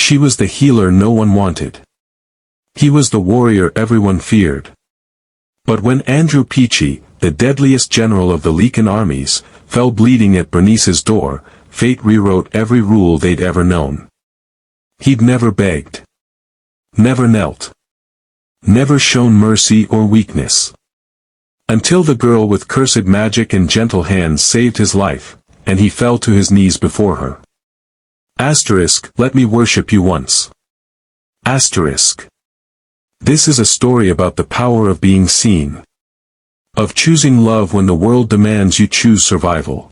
She was the healer no one wanted. He was the warrior everyone feared. But when Andrew Peachy, the deadliest general of the Lycan armies, fell bleeding at Bernice's door, fate rewrote every rule they'd ever known. He'd never begged. Never knelt. Never shown mercy or weakness. Until the girl with cursed magic and gentle hands saved his life, and he fell to his knees before her. Asterisk, let me worship you once. Asterisk. This is a story about the power of being seen. Of choosing love when the world demands you choose survival.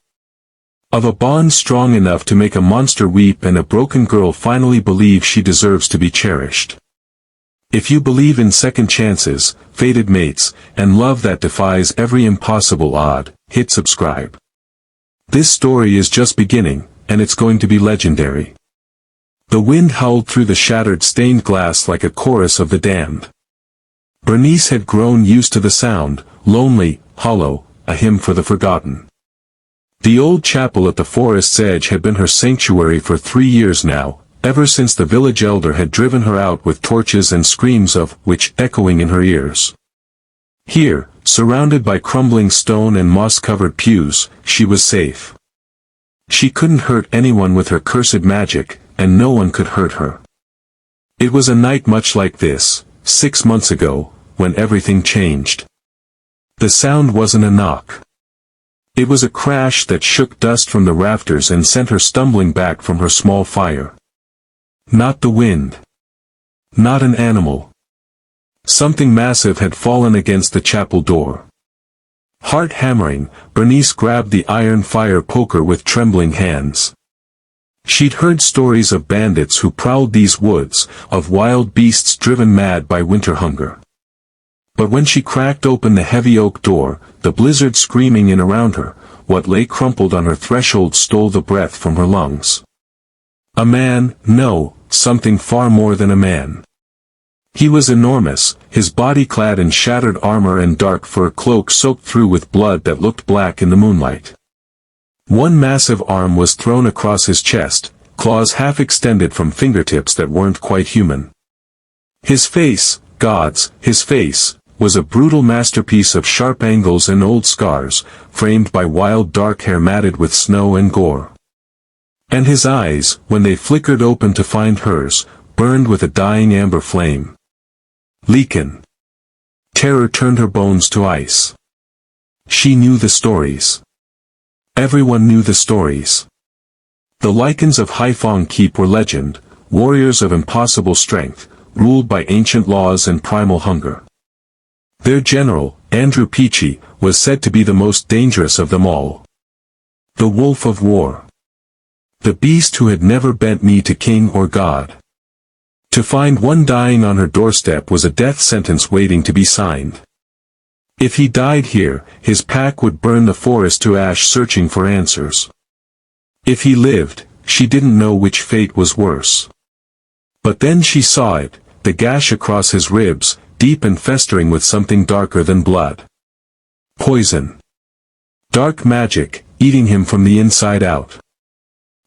Of a bond strong enough to make a monster weep and a broken girl finally believe she deserves to be cherished. If you believe in second chances, fated mates, and love that defies every impossible odd, hit subscribe. This story is just beginning, and it's going to be legendary. The wind howled through the shattered stained glass like a chorus of the damned. Bernice had grown used to the sound, lonely, hollow, a hymn for the forgotten. The old chapel at the forest's edge had been her sanctuary for 3 years now, ever since the village elder had driven her out with torches and screams of witch echoing in her ears. Here, surrounded by crumbling stone and moss-covered pews, she was safe. She couldn't hurt anyone with her cursed magic, and no one could hurt her. It was a night much like this, 6 months ago, when everything changed. The sound wasn't a knock. It was a crash that shook dust from the rafters and sent her stumbling back from her small fire. Not the wind. Not an animal. Something massive had fallen against the chapel door. Heart hammering, Bernice grabbed the iron fire poker with trembling hands. She'd heard stories of bandits who prowled these woods, of wild beasts driven mad by winter hunger. But when she cracked open the heavy oak door, the blizzard screaming in around her, what lay crumpled on her threshold stole the breath from her lungs. A man, no, something far more than a man. He was enormous, his body clad in shattered armor and dark fur cloak soaked through with blood that looked black in the moonlight. One massive arm was thrown across his chest, claws half extended from fingertips that weren't quite human. His face, gods, his face, was a brutal masterpiece of sharp angles and old scars, framed by wild dark hair matted with snow and gore. And his eyes, when they flickered open to find hers, burned with a dying amber flame. Lycan. Terror turned her bones to ice. She knew the stories. Everyone knew the stories. The Lycans of Haifeng Keep were legend, warriors of impossible strength, ruled by ancient laws and primal hunger. Their general, Andrew Peachy, was said to be the most dangerous of them all. The wolf of war. The beast who had never bent knee to king or god. To find one dying on her doorstep was a death sentence waiting to be signed. If he died here, his pack would burn the forest to ash searching for answers. If he lived, she didn't know which fate was worse. But then she saw it, the gash across his ribs, deep and festering with something darker than blood. Poison. Dark magic, eating him from the inside out.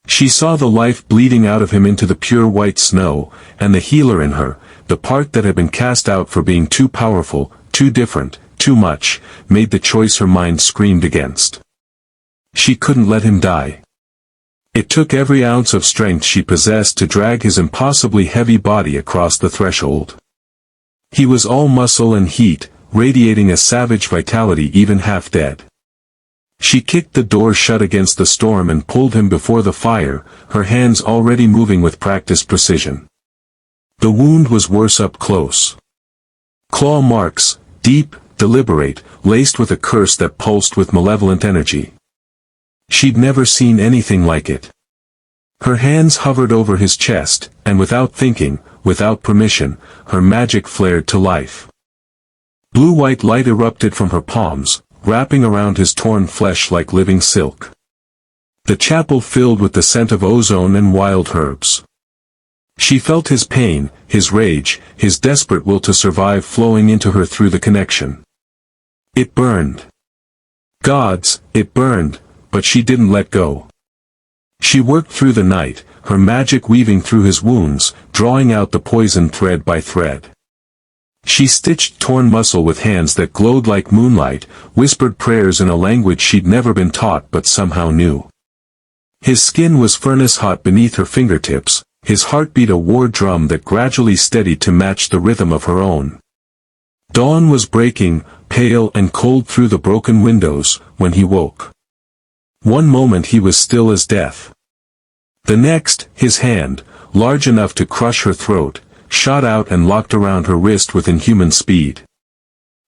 She saw the life bleeding out of him into the pure white snow, and the healer in her, the part that had been cast out for being too powerful, too different, too much, made the choice her mind screamed against. She couldn't let him die. It took every ounce of strength she possessed to drag his impossibly heavy body across the threshold. He was all muscle and heat, radiating a savage vitality even half dead. She kicked the door shut against the storm and pulled him before the fire, her hands already moving with practiced precision. The wound was worse up close. Claw marks, deep, deliberate, laced with a curse that pulsed with malevolent energy. She'd never seen anything like it. Her hands hovered over his chest, and without thinking, without permission, her magic flared to life. Blue-white light erupted from her palms, wrapping around his torn flesh like living silk. The chapel filled with the scent of ozone and wild herbs. She felt his pain, his rage, his desperate will to survive flowing into her through the connection. It burned. Gods, it burned, but she didn't let go. She worked through the night, her magic weaving through his wounds, drawing out the poison thread by thread. She stitched torn muscle with hands that glowed like moonlight, whispered prayers in a language she'd never been taught but somehow knew. His skin was furnace-hot beneath her fingertips, his heartbeat a war drum that gradually steadied to match the rhythm of her own. Dawn was breaking, pale and cold through the broken windows, when he woke. One moment he was still as death. The next, his hand, large enough to crush her throat, shot out and locked around her wrist with inhuman speed.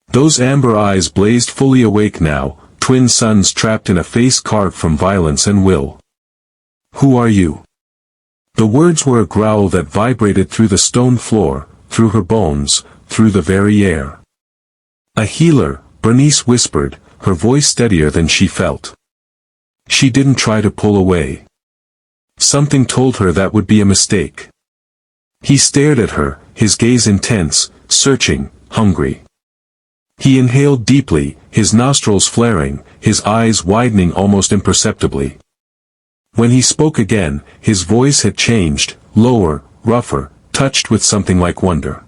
Those amber eyes blazed fully awake now, twin suns trapped in a face carved from violence and will. "Who are you?" The words were a growl that vibrated through the stone floor, through her bones, through the very air. "A healer," Bernice whispered, her voice steadier than she felt. She didn't try to pull away. Something told her that would be a mistake. He stared at her, his gaze intense, searching, hungry. He inhaled deeply, his nostrils flaring, his eyes widening almost imperceptibly. When he spoke again, his voice had changed, lower, rougher, touched with something like wonder.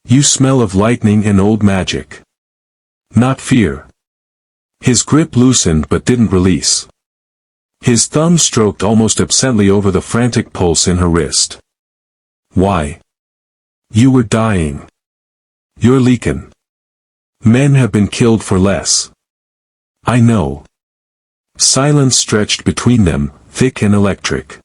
"You smell of lightning and old magic. Not fear." His grip loosened but didn't release. His thumb stroked almost absently over the frantic pulse in her wrist. "Why? You were dying. You're Lycan. Men have been killed for less. I know." Silence stretched between them, thick and electric.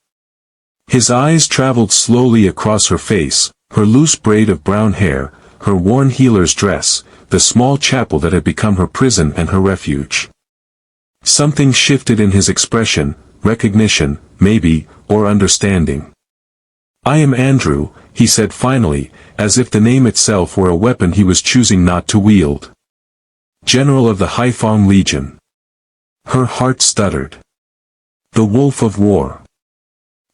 His eyes traveled slowly across her face, her loose braid of brown hair, her worn healer's dress, the small chapel that had become her prison and her refuge. Something shifted in his expression, recognition, maybe, or understanding. "I am Andrew," he said finally, as if the name itself were a weapon he was choosing not to wield. "General of the Haifeng Legion." Her heart stuttered. The wolf of war.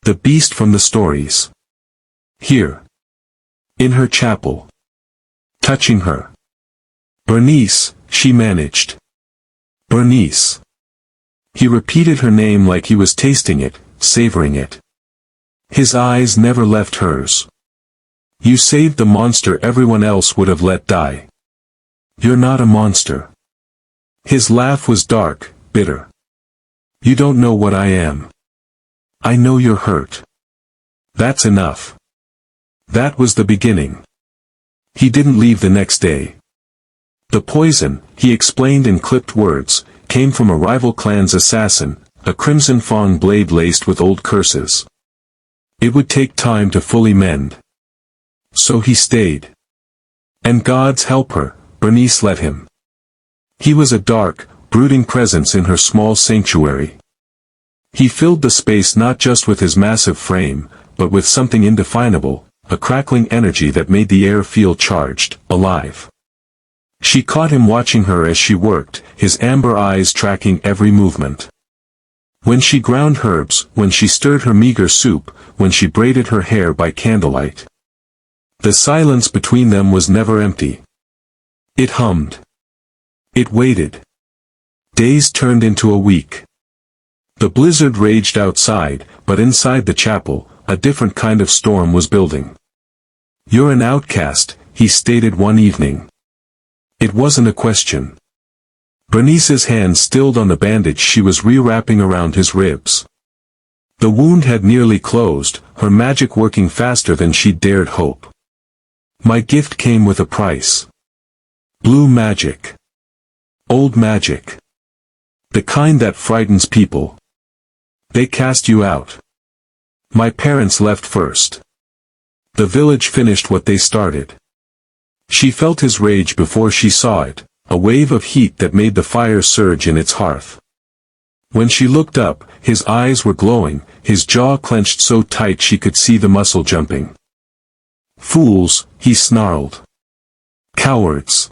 The beast from the stories. Here. In her chapel. Touching her. "Bernice," she managed. "Bernice." He repeated her name like he was tasting it, savoring it. His eyes never left hers. "You saved the monster everyone else would have let die. You're not a monster." His laugh was dark, bitter. "You don't know what I am. I know you're hurt. That's enough." That was the beginning. He didn't leave the next day. The poison, he explained in clipped words, came from a rival clan's assassin, a crimson fang blade laced with old curses. It would take time to fully mend. So he stayed. And God's help her, Bernice let him. He was a dark, brooding presence in her small sanctuary. He filled the space not just with his massive frame, but with something indefinable, a crackling energy that made the air feel charged, alive. She caught him watching her as she worked, his amber eyes tracking every movement. When she ground herbs, when she stirred her meager soup, when she braided her hair by candlelight. The silence between them was never empty. It hummed. It waited. Days turned into a week. The blizzard raged outside, but inside the chapel, a different kind of storm was building. "You're an outcast," he stated one evening. It wasn't a question. Bernice's hand stilled on the bandage she was rewrapping around his ribs. The wound had nearly closed, her magic working faster than she'd dared hope. "My gift came with a price. Blue magic. Old magic. The kind that frightens people. They cast you out. My parents left first. The village finished what they started." She felt his rage before she saw it, a wave of heat that made the fire surge in its hearth. When she looked up, his eyes were glowing, his jaw clenched so tight she could see the muscle jumping. "Fools," he snarled. "Cowards.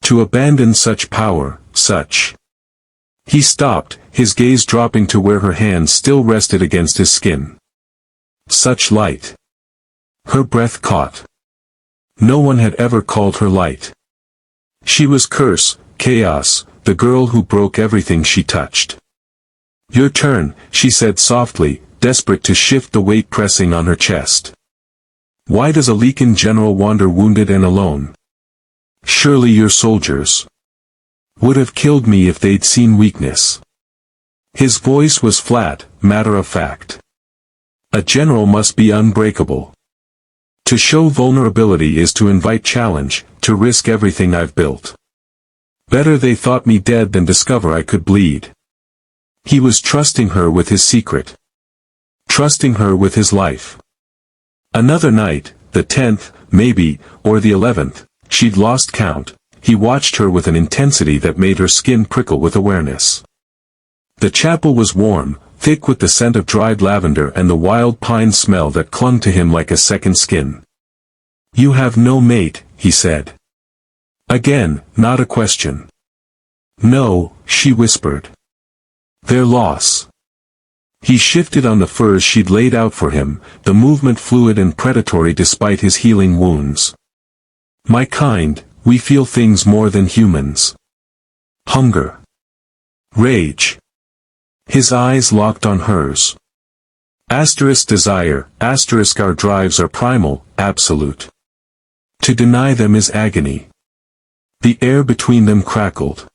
To abandon such power, such." He stopped, his gaze dropping to where her hand still rested against his skin. Such light. Her breath caught. No one had ever called her light. She was curse, chaos, the girl who broke everything she touched. Your turn, she said softly, desperate to shift the weight pressing on her chest. Why does a Lycan general wander wounded and alone? Surely your soldiers would have killed me if they'd seen weakness. His voice was flat, matter-of-fact. A general must be unbreakable. To show vulnerability is to invite challenge, to risk everything I've built. Better they thought me dead than discover I could bleed. He was trusting her with his secret. Trusting her with his life. Another night, the 10th, maybe, or the 11th, she'd lost count, he watched her with an intensity that made her skin prickle with awareness. The chapel was warm, thick with the scent of dried lavender and the wild pine smell that clung to him like a second skin. You have no mate, he said. Again, not a question. No, she whispered. Their loss. He shifted on the furs she'd laid out for him, the movement fluid and predatory despite his healing wounds. My kind, we feel things more than humans. Hunger. Rage. His eyes locked on hers. Asterisk desire, asterisk our drives are primal, absolute. To deny them is agony. The air between them crackled.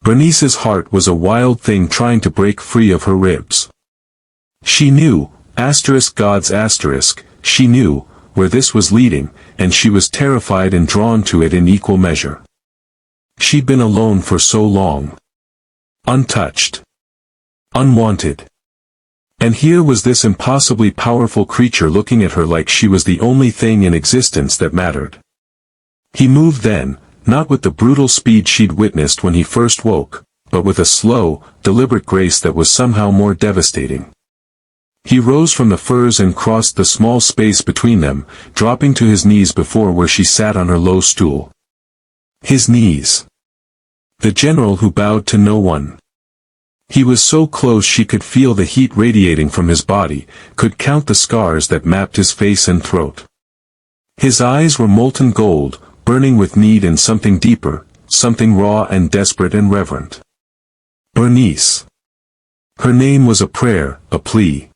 Bernice's heart was a wild thing trying to break free of her ribs. She knew, asterisk gods asterisk, she knew, where this was leading, and she was terrified and drawn to it in equal measure. She'd been alone for so long. Untouched. Unwanted. And here was this impossibly powerful creature looking at her like she was the only thing in existence that mattered. He moved then, not with the brutal speed she'd witnessed when he first woke, but with a slow, deliberate grace that was somehow more devastating. He rose from the furs and crossed the small space between them, dropping to his knees before where she sat on her low stool. His knees. The general who bowed to no one. He was so close she could feel the heat radiating from his body, could count the scars that mapped his face and throat. His eyes were molten gold, burning with need and something deeper, something raw and desperate and reverent. Bernice. Her name was a prayer, a plea.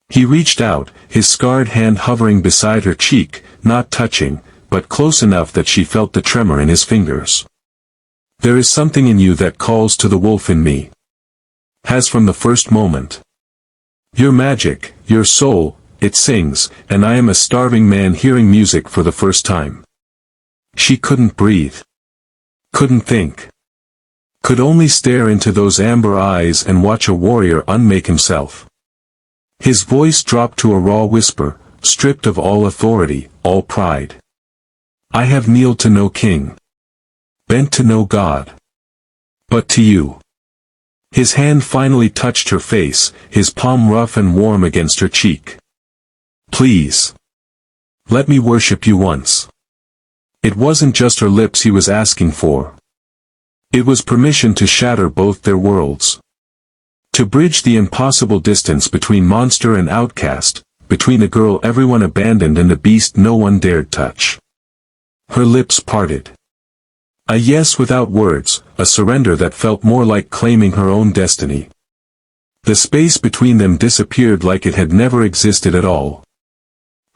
He reached out, his scarred hand hovering beside her cheek, not touching, but close enough that she felt the tremor in his fingers. There is something in you that calls to the wolf in me. Has from the first moment. Your magic, your soul, it sings, and I am a starving man hearing music for the first time. She couldn't breathe. Couldn't think. Could only stare into those amber eyes and watch a warrior unmake himself. His voice dropped to a raw whisper, stripped of all authority, all pride. I have kneeled to no king. Bent to no god. But to you. His hand finally touched her face, his palm rough and warm against her cheek. Please. Let me worship you once. It wasn't just her lips he was asking for. It was permission to shatter both their worlds. To bridge the impossible distance between monster and outcast, between the girl everyone abandoned and the beast no one dared touch. Her lips parted. A yes without words, a surrender that felt more like claiming her own destiny. The space between them disappeared like it had never existed at all.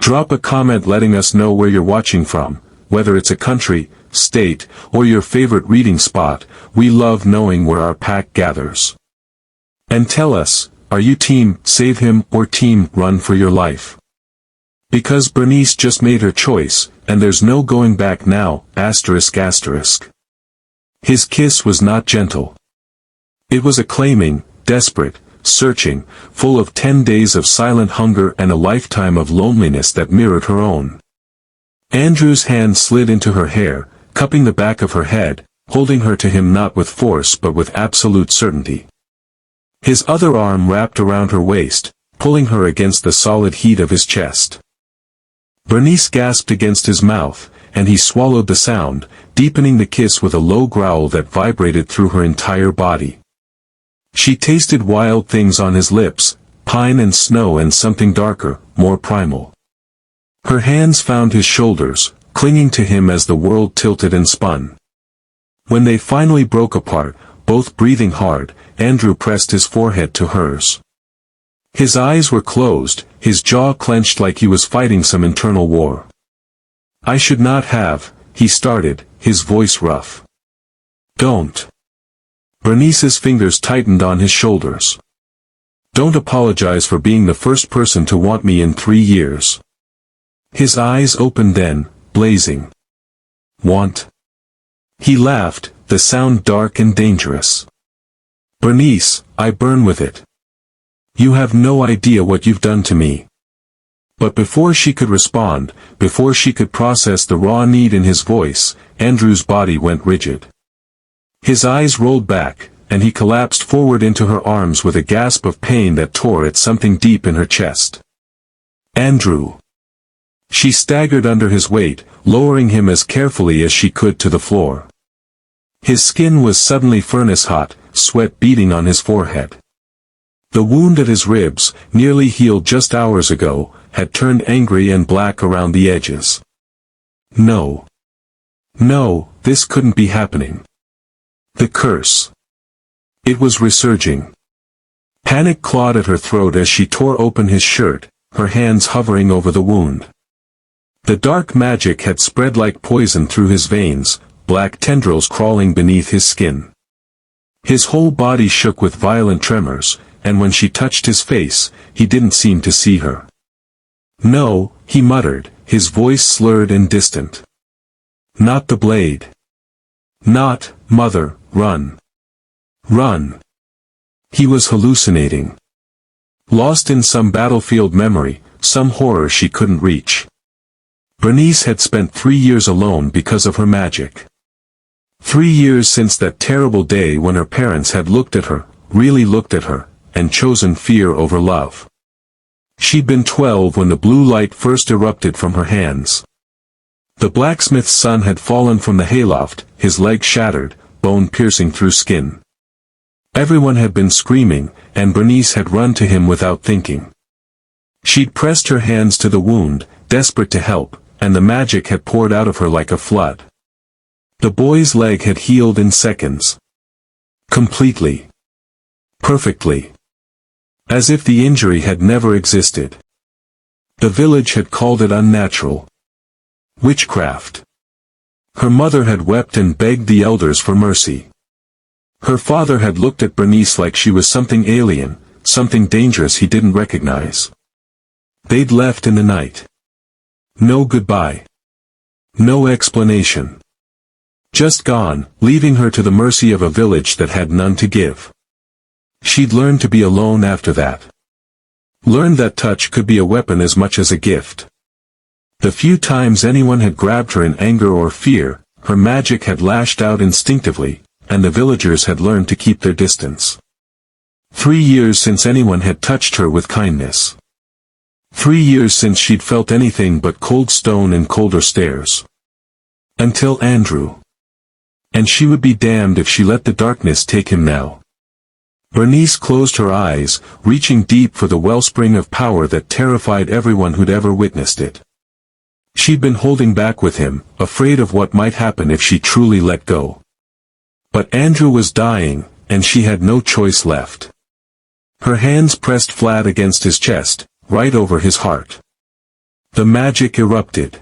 Drop a comment letting us know where you're watching from, whether it's a country, state, or your favorite reading spot. We love knowing where our pack gathers. And tell us, are you team save him or team run for your life? Because Bernice just made her choice, and there's no going back now, asterisk asterisk. His kiss was not gentle. It was acclaiming, desperate, searching, full of 10 days of silent hunger and a lifetime of loneliness that mirrored her own. Andrew's hand slid into her hair, cupping the back of her head, holding her to him not with force but with absolute certainty. His other arm wrapped around her waist, pulling her against the solid heat of his chest. Bernice gasped against his mouth, and he swallowed the sound, deepening the kiss with a low growl that vibrated through her entire body. She tasted wild things on his lips, pine and snow and something darker, more primal. Her hands found his shoulders, clinging to him as the world tilted and spun. When they finally broke apart, both breathing hard. Andrew pressed his forehead to hers. His eyes were closed, his jaw clenched like he was fighting some internal war. "I should not have," he started, his voice rough. "Don't." Bernice's fingers tightened on his shoulders. "Don't apologize for being the first person to want me in 3 years." His eyes opened then, blazing. "Want?" He laughed, the sound dark and dangerous. "Bernice, I burn with it. You have no idea what you've done to me." But before she could respond, before she could process the raw need in his voice, Andrew's body went rigid. His eyes rolled back, and he collapsed forward into her arms with a gasp of pain that tore at something deep in her chest. "Andrew!" She staggered under his weight, lowering him as carefully as she could to the floor. His skin was suddenly furnace hot, sweat beading on his forehead. The wound at his ribs, nearly healed just hours ago, had turned angry and black around the edges. No. No, this couldn't be happening. The curse. It was resurging. Panic clawed at her throat as she tore open his shirt, her hands hovering over the wound. The dark magic had spread like poison through his veins, black tendrils crawling beneath his skin. His whole body shook with violent tremors, and when she touched his face, he didn't seem to see her. "No," he muttered, his voice slurred and distant. "Not the blade. Not, mother, run. Run." He was hallucinating. Lost in some battlefield memory, some horror she couldn't reach. Bernice had spent 3 years alone because of her magic. 3 years since that terrible day when her parents had looked at her, really looked at her, and chosen fear over love. She'd been 12 when the blue light first erupted from her hands. The blacksmith's son had fallen from the hayloft, his leg shattered, bone piercing through skin. Everyone had been screaming, and Bernice had run to him without thinking. She'd pressed her hands to the wound, desperate to help, and the magic had poured out of her like a flood. The boy's leg had healed in seconds. Completely. Perfectly. As if the injury had never existed. The village had called it unnatural. Witchcraft. Her mother had wept and begged the elders for mercy. Her father had looked at Bernice like she was something alien, something dangerous he didn't recognize. They'd left in the night. No goodbye. No explanation. Just gone, leaving her to the mercy of a village that had none to give. She'd learned to be alone after that. Learned that touch could be a weapon as much as a gift. The few times anyone had grabbed her in anger or fear, her magic had lashed out instinctively, and the villagers had learned to keep their distance. 3 years since anyone had touched her with kindness. 3 years since she'd felt anything but cold stone and colder stares. Until Andrew. And she would be damned if she let the darkness take him now. Bernice closed her eyes, reaching deep for the wellspring of power that terrified everyone who'd ever witnessed it. She'd been holding back with him, afraid of what might happen if she truly let go. But Andrew was dying, and she had no choice left. Her hands pressed flat against his chest, right over his heart. The magic erupted.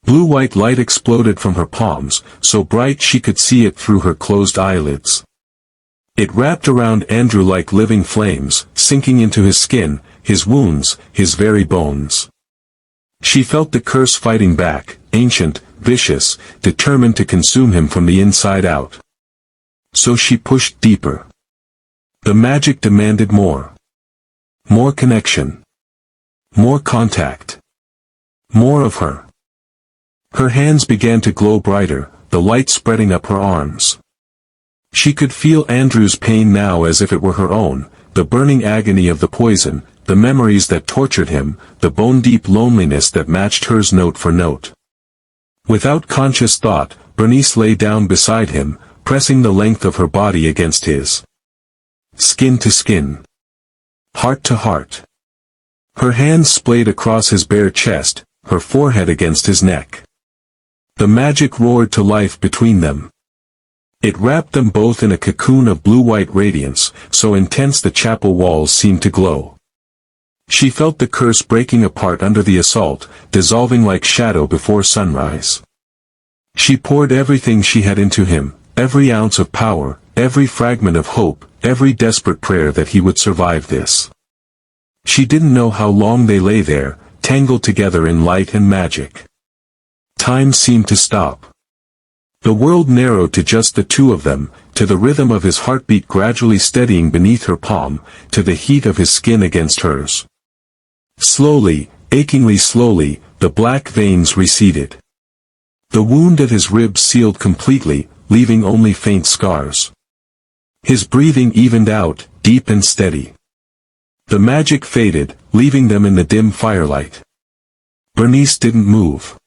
Blue-white light exploded from her palms, so bright she could see it through her closed eyelids. It wrapped around Andrew like living flames, sinking into his skin, his wounds, his very bones. She felt the curse fighting back, ancient, vicious, determined to consume him from the inside out. So she pushed deeper. The magic demanded more. More connection. More contact. More of her. Her hands began to glow brighter, the light spreading up her arms. She could feel Andrew's pain now as if it were her own, the burning agony of the poison, the memories that tortured him, the bone-deep loneliness that matched hers note for note. Without conscious thought, Bernice lay down beside him, pressing the length of her body against his. Skin to skin. Heart to heart. Her hands splayed across his bare chest, her forehead against his neck. The magic roared to life between them. It wrapped them both in a cocoon of blue-white radiance, so intense the chapel walls seemed to glow. She felt the curse breaking apart under the assault, dissolving like shadow before sunrise. She poured everything she had into him, every ounce of power, every fragment of hope, every desperate prayer that he would survive this. She didn't know how long they lay there, tangled together in light and magic. Time seemed to stop. The world narrowed to just the two of them, to the rhythm of his heartbeat gradually steadying beneath her palm, to the heat of his skin against hers. Slowly, achingly slowly, the black veins receded. The wound at his ribs sealed completely, leaving only faint scars. His breathing evened out, deep and steady. The magic faded, leaving them in the dim firelight. Bernice didn't move.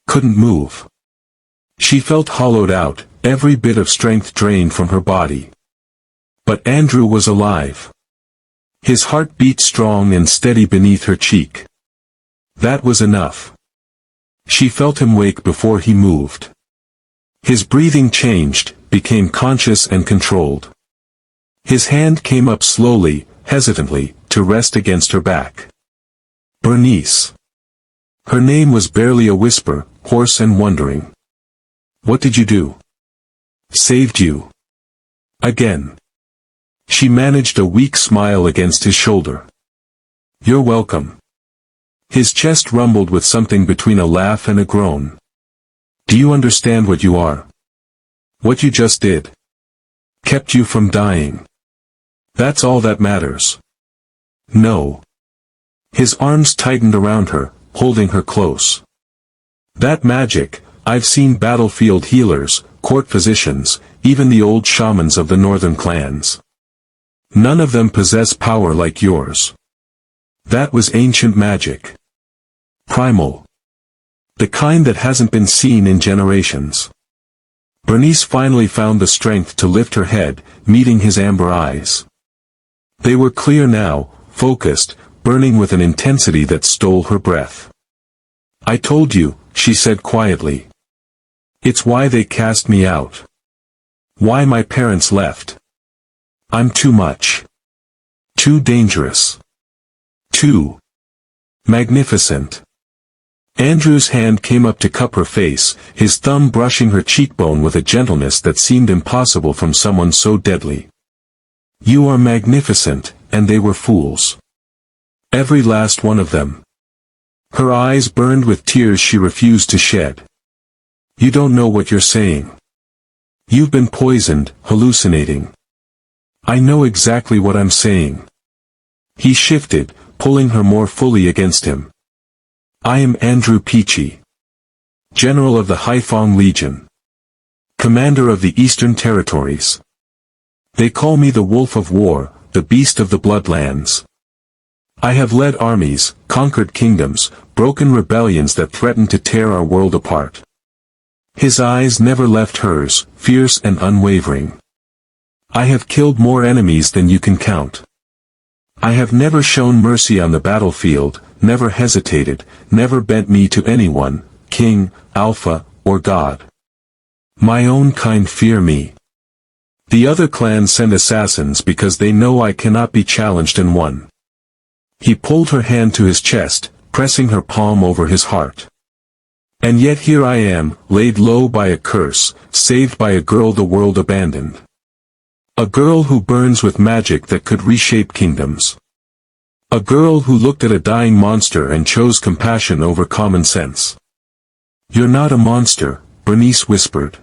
Couldn't move. She felt hollowed out, every bit of strength drained from her body. But Andrew was alive. His heart beat strong and steady beneath her cheek. That was enough. She felt him wake before he moved. His breathing changed, became conscious and controlled. His hand came up slowly, hesitantly, to rest against her back. Bernice. Her name was barely a whisper, hoarse and wondering. What did you do? Saved you. Again. She managed a weak smile against his shoulder. You're welcome. His chest rumbled with something between a laugh and a groan. Do you understand what you are? What you just did? Kept you from dying. That's all that matters. No. His arms tightened around her, holding her close. That magic, I've seen battlefield healers, court physicians, even the old shamans of the northern clans. None of them possess power like yours. That was ancient magic. Primal. The kind that hasn't been seen in generations. Bernice finally found the strength to lift her head, meeting his amber eyes. They were clear now, focused, burning with an intensity that stole her breath. I told you, she said quietly. It's why they cast me out. Why my parents left. I'm too much. Too dangerous. Too magnificent. Andrew's hand came up to cup her face, his thumb brushing her cheekbone with a gentleness that seemed impossible from someone so deadly. You are magnificent, and they were fools. Every last one of them. Her eyes burned with tears she refused to shed. You don't know what you're saying. You've been poisoned, hallucinating. I know exactly what I'm saying. He shifted, pulling her more fully against him. I am Andrew Peachy, General of the Haifong Legion, Commander of the Eastern Territories. They call me the Wolf of War, the Beast of the Bloodlands. I have led armies, conquered kingdoms, broken rebellions that threatened to tear our world apart. His eyes never left hers, fierce and unwavering. I have killed more enemies than you can count. I have never shown mercy on the battlefield, never hesitated, never bent knee to anyone, king, alpha, or god. My own kind fear me. The other clans send assassins because they know I cannot be challenged and won. He pulled her hand to his chest, pressing her palm over his heart. And yet here I am, laid low by a curse, saved by a girl the world abandoned. A girl who burns with magic that could reshape kingdoms. A girl who looked at a dying monster and chose compassion over common sense. You're not a monster, Bernice whispered.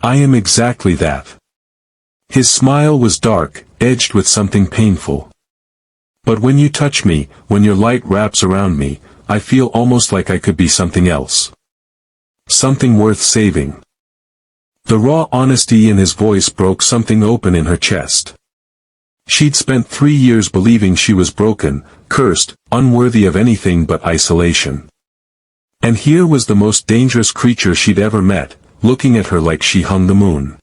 I am exactly that. His smile was dark, edged with something painful. But when you touch me, when your light wraps around me, I feel almost like I could be something else. Something worth saving. The raw honesty in his voice broke something open in her chest. She'd spent 3 years believing she was broken, cursed, unworthy of anything but isolation. And here was the most dangerous creature she'd ever met, looking at her like she hung the moon.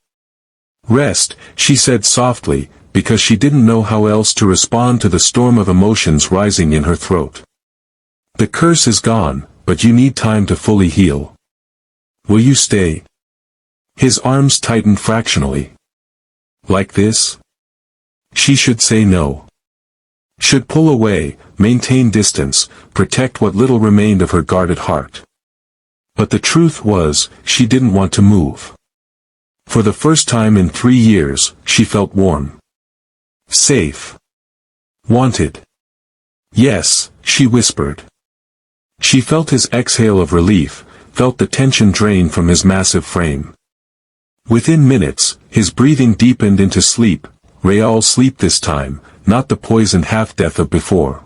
Rest, she said softly, because she didn't know how else to respond to the storm of emotions rising in her throat. The curse is gone, but you need time to fully heal. Will you stay? His arms tightened fractionally. Like this? She should say no. Should pull away, maintain distance, protect what little remained of her guarded heart. But the truth was, she didn't want to move. For the first time in 3 years, she felt warm. Safe. Wanted. Yes, she whispered. She felt his exhale of relief, felt the tension drain from his massive frame. Within minutes, his breathing deepened into sleep, real sleep this time, not the poisoned half-death of before.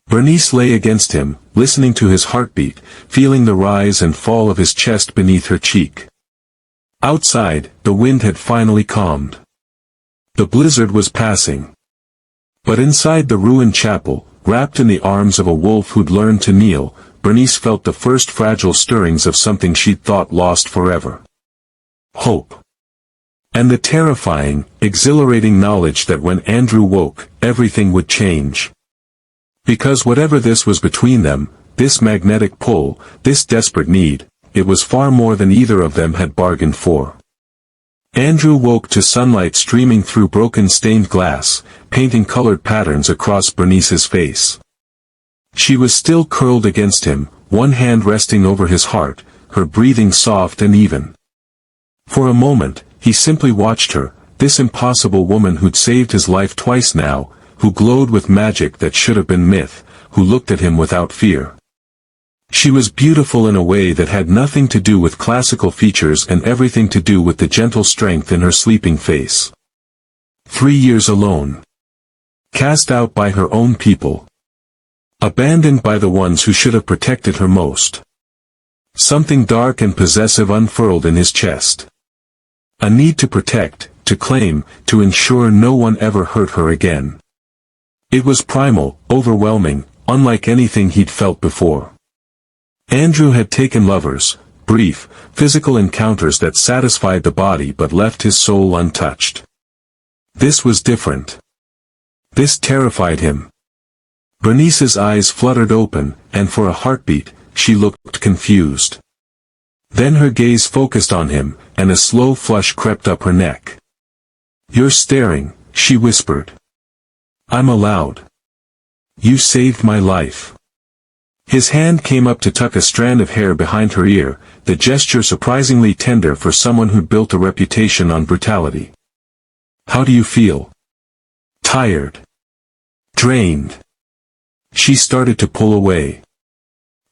Bernice lay against him, listening to his heartbeat, feeling the rise and fall of his chest beneath her cheek. Outside, the wind had finally calmed. The blizzard was passing. But inside the ruined chapel, wrapped in the arms of a wolf who'd learned to kneel, Bernice felt the first fragile stirrings of something she'd thought lost forever. Hope. And the terrifying, exhilarating knowledge that when Andrew woke, everything would change. Because whatever this was between them, this magnetic pull, this desperate need, it was far more than either of them had bargained for. Andrew woke to sunlight streaming through broken stained glass, painting colored patterns across Bernice's face. She was still curled against him, one hand resting over his heart, her breathing soft and even. For a moment, he simply watched her, this impossible woman who'd saved his life twice now, who glowed with magic that should have been myth, who looked at him without fear. She was beautiful in a way that had nothing to do with classical features and everything to do with the gentle strength in her sleeping face. 3 years alone. Cast out by her own people. Abandoned by the ones who should have protected her most. Something dark and possessive unfurled in his chest. A need to protect, to claim, to ensure no one ever hurt her again. It was primal, overwhelming, unlike anything he'd felt before. Andrew had taken lovers, brief, physical encounters that satisfied the body but left his soul untouched. This was different. This terrified him. Bernice's eyes fluttered open, and for a heartbeat, she looked confused. Then her gaze focused on him, and a slow flush crept up her neck. "You're staring," she whispered. "I'm allowed. You saved my life." His hand came up to tuck a strand of hair behind her ear, the gesture surprisingly tender for someone who'd built a reputation on brutality. "How do you feel?" "Tired. Drained." She started to pull away.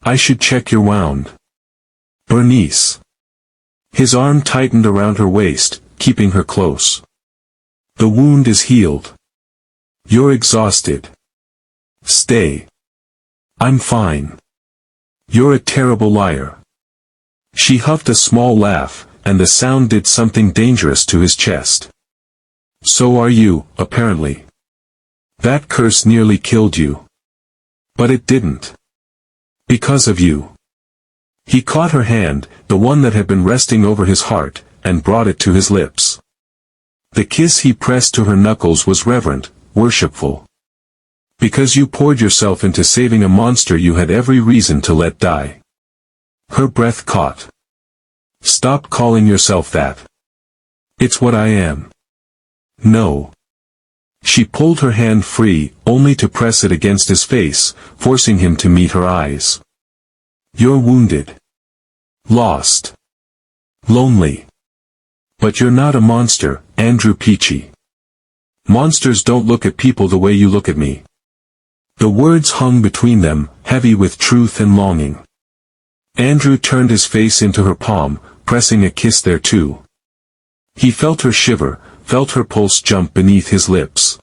"I should check your wound." "Bernice." His arm tightened around her waist, keeping her close. "The wound is healed. You're exhausted. Stay." "I'm fine." "You're a terrible liar." She huffed a small laugh, and the sound did something dangerous to his chest. "So are you, apparently. That curse nearly killed you. But it didn't. Because of you." He caught her hand, the one that had been resting over his heart, and brought it to his lips. The kiss he pressed to her knuckles was reverent, worshipful. "Because you poured yourself into saving a monster you had every reason to let die." Her breath caught. "Stop calling yourself that. It's what I am." "No." She pulled her hand free, only to press it against his face, forcing him to meet her eyes. "You're wounded. Lost. Lonely. But you're not a monster, Andrew Peachy. Monsters don't look at people the way you look at me." The words hung between them, heavy with truth and longing. Andrew turned his face into her palm, pressing a kiss there too. He felt her shiver, felt her pulse jump beneath his lips.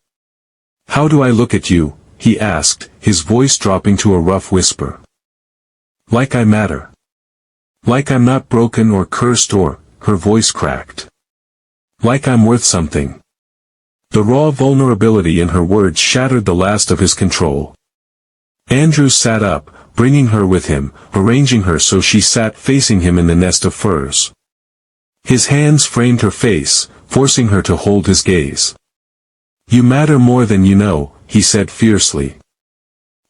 "How do I look at you?" he asked, his voice dropping to a rough whisper. "Like I matter. Like I'm not broken or cursed or," her voice cracked. "Like I'm worth something." The raw vulnerability in her words shattered the last of his control. Andrew sat up, bringing her with him, arranging her so she sat facing him in the nest of furs. His hands framed her face, forcing her to hold his gaze. "You matter more than you know," he said fiercely.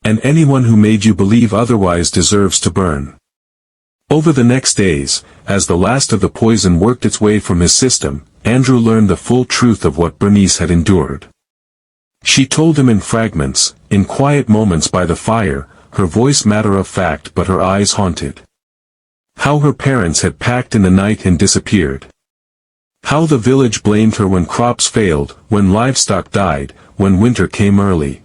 "And anyone who made you believe otherwise deserves to burn." Over the next days, as the last of the poison worked its way from his system, Andrew learned the full truth of what Bernice had endured. She told him in fragments, in quiet moments by the fire, her voice matter-of-fact but her eyes haunted. How her parents had packed in the night and disappeared. How the village blamed her when crops failed, when livestock died, when winter came early.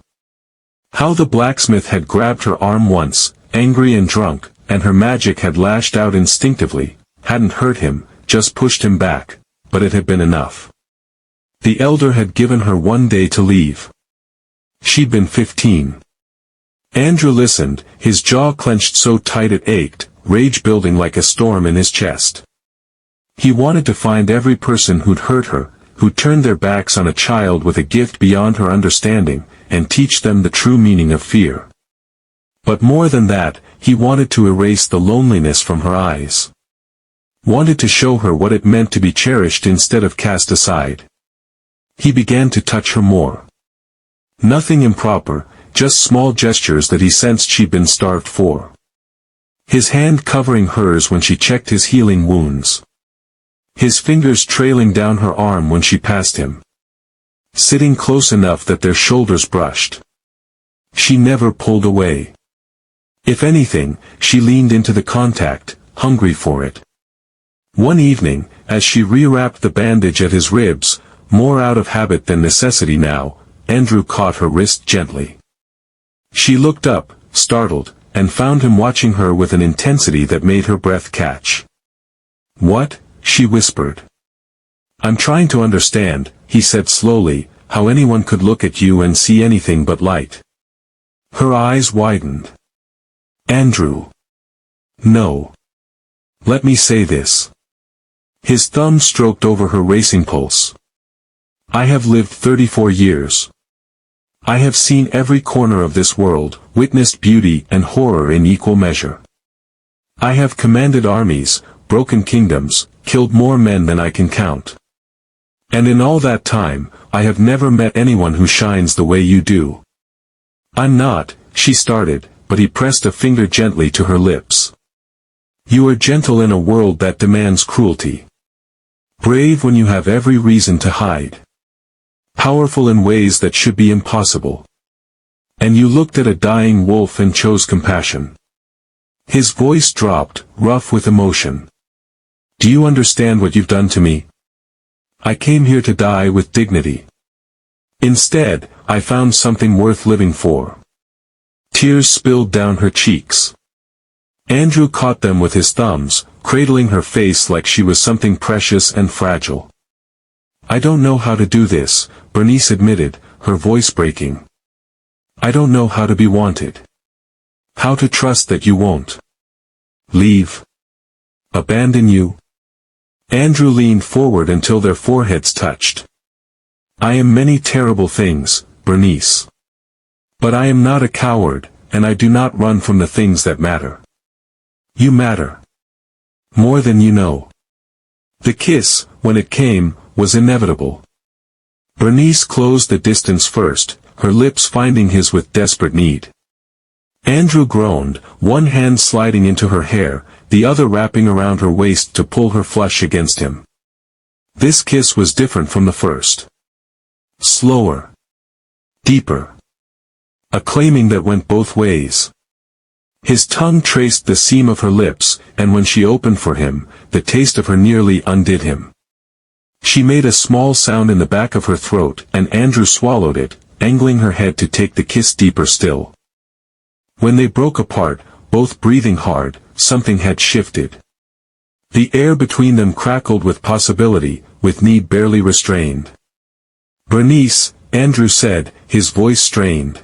How the blacksmith had grabbed her arm once, angry and drunk, and her magic had lashed out instinctively, hadn't hurt him, just pushed him back, but it had been enough. The elder had given her one day to leave. She'd been 15. Andrew listened, his jaw clenched so tight it ached, rage building like a storm in his chest. He wanted to find every person who'd hurt her, who'd turned their backs on a child with a gift beyond her understanding, and teach them the true meaning of fear. But more than that, he wanted to erase the loneliness from her eyes. Wanted to show her what it meant to be cherished instead of cast aside. He began to touch her more. Nothing improper, just small gestures that he sensed she'd been starved for. His hand covering hers when she checked his healing wounds. His fingers trailing down her arm when she passed him. Sitting close enough that their shoulders brushed. She never pulled away. If anything, she leaned into the contact, hungry for it. One evening, as she rewrapped the bandage at his ribs, more out of habit than necessity now, Andrew caught her wrist gently. She looked up, startled, and found him watching her with an intensity that made her breath catch. "What?" she whispered. "I'm trying to understand," he said slowly, "how anyone could look at you and see anything but light." Her eyes widened. "Andrew. No. Let me say this." His thumb stroked over her racing pulse. "I have lived 34 years. I have seen every corner of this world, witnessed beauty and horror in equal measure. I have commanded armies, broken kingdoms, killed more men than I can count. And in all that time, I have never met anyone who shines the way you do." "I'm not," she started, but he pressed a finger gently to her lips. "You are gentle in a world that demands cruelty. Brave when you have every reason to hide. Powerful in ways that should be impossible. And you looked at a dying wolf and chose compassion." His voice dropped, rough with emotion. "Do you understand what you've done to me? I came here to die with dignity. Instead, I found something worth living for." Tears spilled down her cheeks. Andrew caught them with his thumbs, cradling her face like she was something precious and fragile. "I don't know how to do this," Bernice admitted, her voice breaking. "I don't know how to be wanted. How to trust that you won't leave. Abandon you." Andrew leaned forward until their foreheads touched. "I am many terrible things, Bernice. But I am not a coward, and I do not run from the things that matter. You matter. More than you know." The kiss, when it came, was inevitable. Bernice closed the distance first, her lips finding his with desperate need. Andrew groaned, one hand sliding into her hair, the other wrapping around her waist to pull her flush against him. This kiss was different from the first. Slower. Deeper. A claiming that went both ways. His tongue traced the seam of her lips, and when she opened for him, the taste of her nearly undid him. She made a small sound in the back of her throat, and Andrew swallowed it, angling her head to take the kiss deeper still. When they broke apart, both breathing hard, something had shifted. The air between them crackled with possibility, with need barely restrained. "Bernice," Andrew said, his voice strained.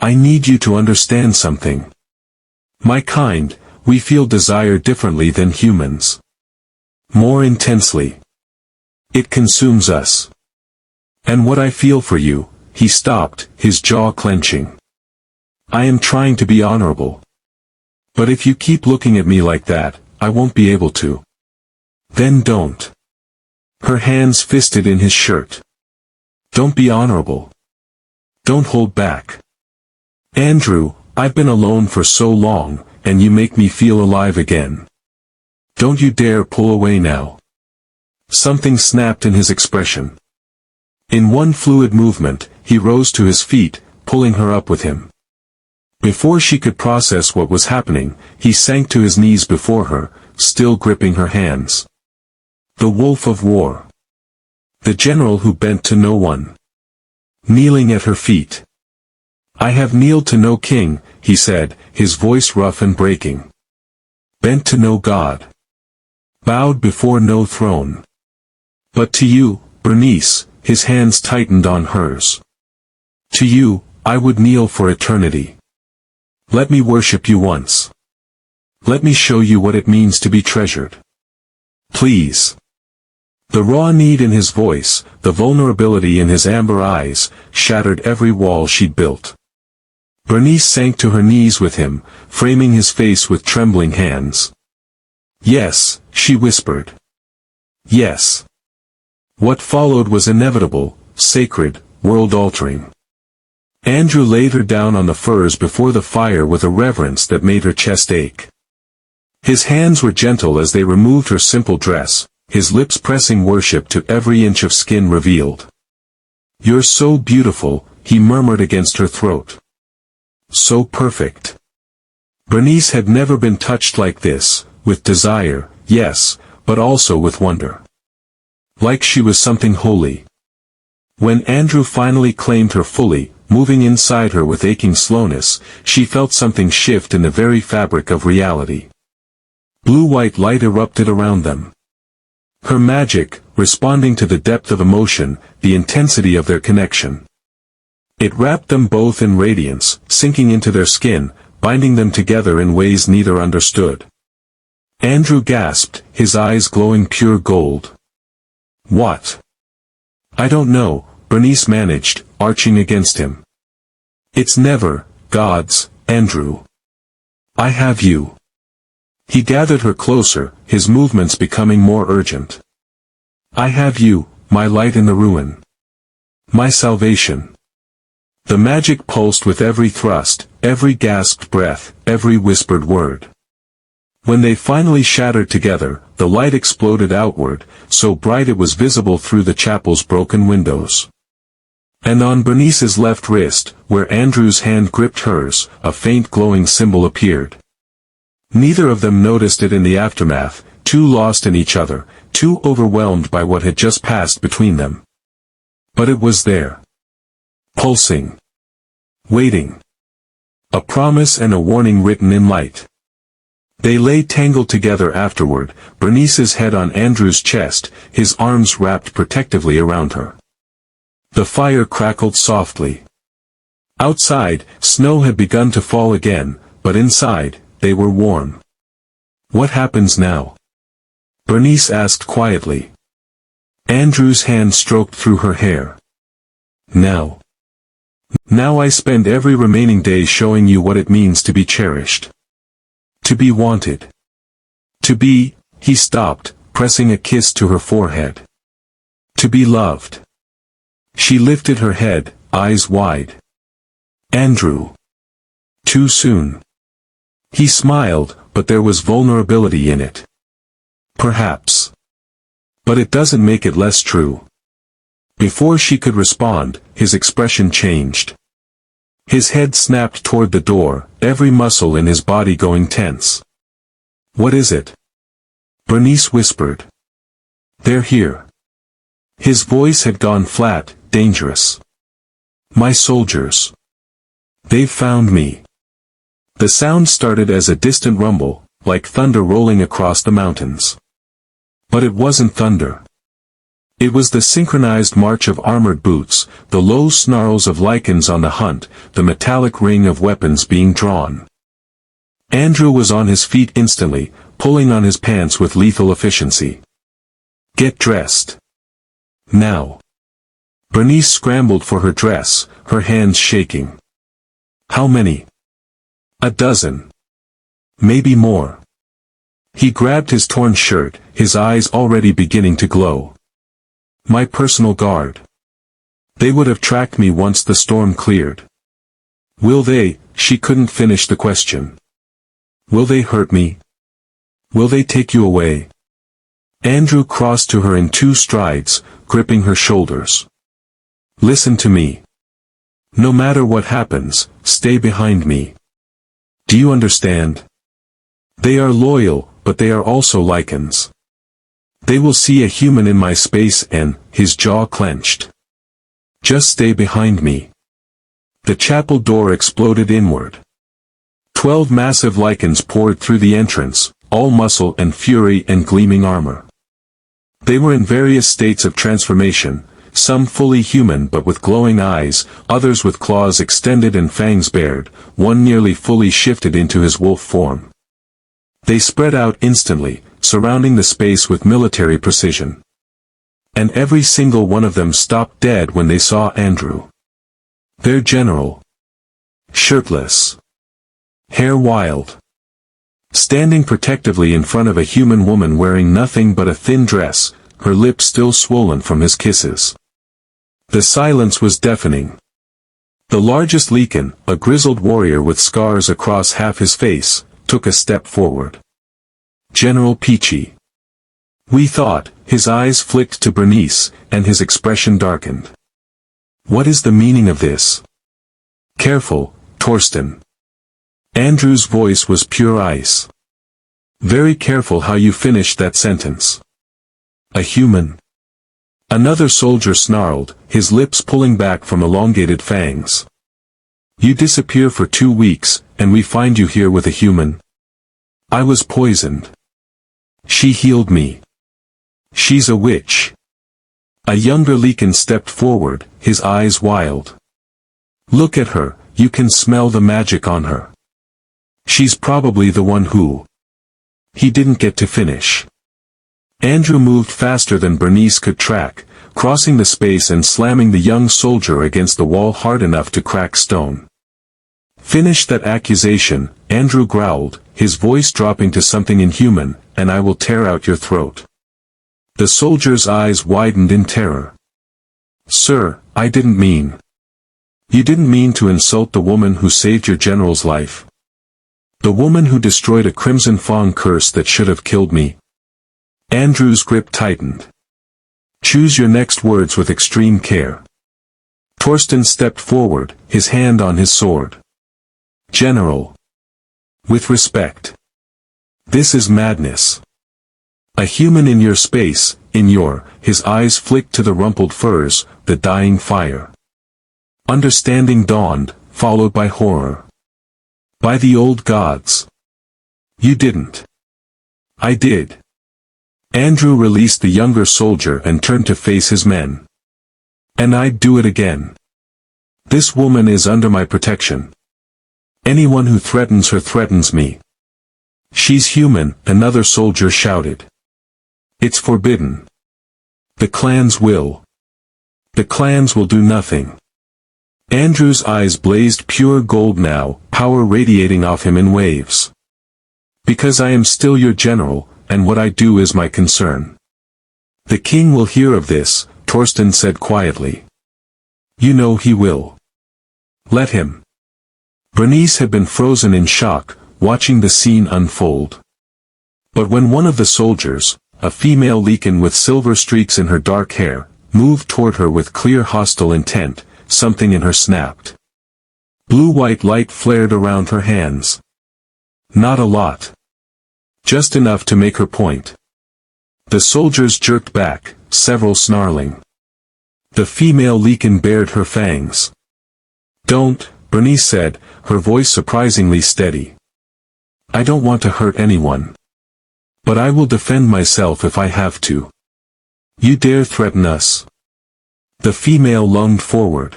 "I need you to understand something. My kind, we feel desire differently than humans. More intensely. It consumes us. And what I feel for you," he stopped, his jaw clenching. "I am trying to be honorable. But if you keep looking at me like that, I won't be able to. Then don't." Her hands fisted in his shirt. "Don't be honorable. Don't hold back. Andrew, I've been alone for so long," and you make me feel alive again. Don't you dare pull away now." Something snapped in his expression. In one fluid movement, he rose to his feet, pulling her up with him. Before she could process what was happening, he sank to his knees before her, still gripping her hands. The wolf of war. The general who bent to no one. Kneeling at her feet. "I have kneeled to no king," he said, his voice rough and breaking. "Bent to no god. Bowed before no throne. But to you, Bernice," his hands tightened on hers. "To you, I would kneel for eternity. Let me worship you once. Let me show you what it means to be treasured. Please." The raw need in his voice, the vulnerability in his amber eyes, shattered every wall she'd built. Bernice sank to her knees with him, framing his face with trembling hands. "Yes," she whispered. "Yes." What followed was inevitable, sacred, world-altering. Andrew laid her down on the furs before the fire with a reverence that made her chest ache. His hands were gentle as they removed her simple dress, his lips pressing worship to every inch of skin revealed. "You're so beautiful," he murmured against her throat. "So perfect." Bernice had never been touched like this, with desire, yes, but also with wonder. Like she was something holy. When Andrew finally claimed her fully, moving inside her with aching slowness, she felt something shift in the very fabric of reality. Blue-white light erupted around them. Her magic, responding to the depth of emotion, the intensity of their connection. It wrapped them both in radiance, sinking into their skin, binding them together in ways neither understood. Andrew gasped, his eyes glowing pure gold. "What?" "I don't know," Bernice managed, arching against him. "It's never, gods, Andrew. I have you." He gathered her closer, his movements becoming more urgent. "I have you, my light in the ruin. My salvation." The magic pulsed with every thrust, every gasped breath, every whispered word. When they finally shattered together, the light exploded outward, so bright it was visible through the chapel's broken windows. And on Bernice's left wrist, where Andrew's hand gripped hers, a faint glowing symbol appeared. Neither of them noticed it in the aftermath, too lost in each other, too overwhelmed by what had just passed between them. But it was there. Pulsing. Waiting. A promise and a warning written in light. They lay tangled together afterward, Bernice's head on Andrew's chest, his arms wrapped protectively around her. The fire crackled softly. Outside, snow had begun to fall again, but inside, they were warm. "What happens now?" Bernice asked quietly. Andrew's hand stroked through her hair. "Now. Now I spend every remaining day showing you what it means to be cherished. To be wanted. To be," he stopped, pressing a kiss to her forehead. "To be loved." She lifted her head, eyes wide. "Andrew. Too soon." He smiled, but there was vulnerability in it. "Perhaps. But it doesn't make it less true." Before she could respond, his expression changed. His head snapped toward the door, every muscle in his body going tense. "What is it?" Bernice whispered. "They're here." His voice had gone flat, dangerous. "My soldiers. They've found me." The sound started as a distant rumble, like thunder rolling across the mountains. But it wasn't thunder. It was the synchronized march of armored boots, the low snarls of Lycans on the hunt, the metallic ring of weapons being drawn. Andrew was on his feet instantly, pulling on his pants with lethal efficiency. "Get dressed. Now." Bernice scrambled for her dress, her hands shaking. "How many?" "A dozen. Maybe more." He grabbed his torn shirt, his eyes already beginning to glow. "My personal guard. They would have tracked me once the storm cleared." "Will they?" She couldn't finish the question. Will they hurt me? Will they take you away? Andrew crossed to her in 2 strides, gripping her shoulders. Listen to me. No matter what happens, stay behind me. Do you understand? They are loyal, but they are also Lycans. They will see a human in my space and, his jaw clenched. Just stay behind me. The chapel door exploded inward. 12 massive Lycans poured through the entrance, all muscle and fury and gleaming armor. They were in various states of transformation, some fully human but with glowing eyes, others with claws extended and fangs bared, one nearly fully shifted into his wolf form. They spread out instantly, surrounding the space with military precision. And every single one of them stopped dead when they saw Andrew. Their general. Shirtless. Hair wild. Standing protectively in front of a human woman wearing nothing but a thin dress, her lips still swollen from his kisses. The silence was deafening. The largest Lycan, a grizzled warrior with scars across half his face, took a step forward. General Peachy. We thought, his eyes flicked to Bernice, and his expression darkened. What is the meaning of this? Careful, Torsten. Andrew's voice was pure ice. Very careful how you finish that sentence. A human. Another soldier snarled, his lips pulling back from elongated fangs. You disappear for 2 weeks, and we find you here with a human. I was poisoned. She healed me. She's a witch. A younger Lycan stepped forward, his eyes wild. Look at her, you can smell the magic on her. She's probably the one who... He didn't get to finish. Andrew moved faster than Bernice could track, crossing the space and slamming the young soldier against the wall hard enough to crack stone. Finish that accusation, Andrew growled, his voice dropping to something inhuman, and I will tear out your throat. The soldier's eyes widened in terror. Sir, I didn't mean. You didn't mean to insult the woman who saved your general's life. The woman who destroyed a Crimson Fawn curse that should have killed me. Andrew's grip tightened. Choose your next words with extreme care. Torsten stepped forward, his hand on his sword. General. With respect. This is madness. A human in your space, his eyes flicked to the rumpled furs, the dying fire. Understanding dawned, followed by horror. By the old gods. You didn't. I did. Andrew released the younger soldier and turned to face his men. And I'd do it again. This woman is under my protection. Anyone who threatens her threatens me. She's human, another soldier shouted. It's forbidden. The clans will. The clans will do nothing. Andrew's eyes blazed pure gold now, power radiating off him in waves. Because I am still your general, and what I do is my concern. The king will hear of this, Torsten said quietly. You know he will. Let him. Bernice had been frozen in shock, watching the scene unfold. But when one of the soldiers, a female Lycan with silver streaks in her dark hair, moved toward her with clear hostile intent, something in her snapped. Blue-white light flared around her hands. Not a lot. Just enough to make her point. The soldiers jerked back, several snarling. The female Lycan bared her fangs. Don't, Bernice said, her voice surprisingly steady. I don't want to hurt anyone. But I will defend myself if I have to. You dare threaten us? The female lunged forward.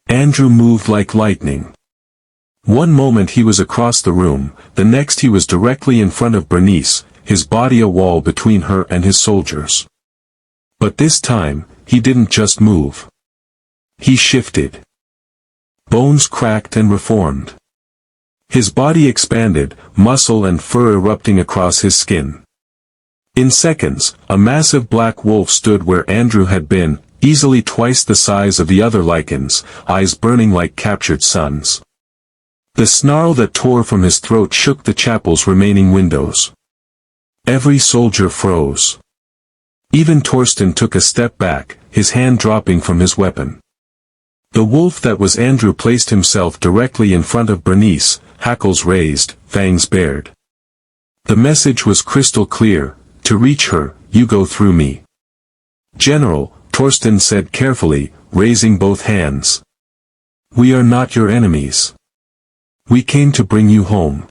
Andrew moved like lightning. One moment he was across the room, the next he was directly in front of Bernice, his body a wall between her and his soldiers. But this time, he didn't just move. He shifted. Bones cracked and reformed. His body expanded, muscle and fur erupting across his skin. In seconds, a massive black wolf stood where Andrew had been, easily twice the size of the other Lycans, eyes burning like captured suns. The snarl that tore from his throat shook the chapel's remaining windows. Every soldier froze. Even Torsten took a step back, his hand dropping from his weapon. The wolf that was Andrew placed himself directly in front of Bernice, hackles raised, fangs bared. The message was crystal clear: to reach her, you go through me. General, Torsten said carefully, raising both hands. We are not your enemies. We came to bring you home.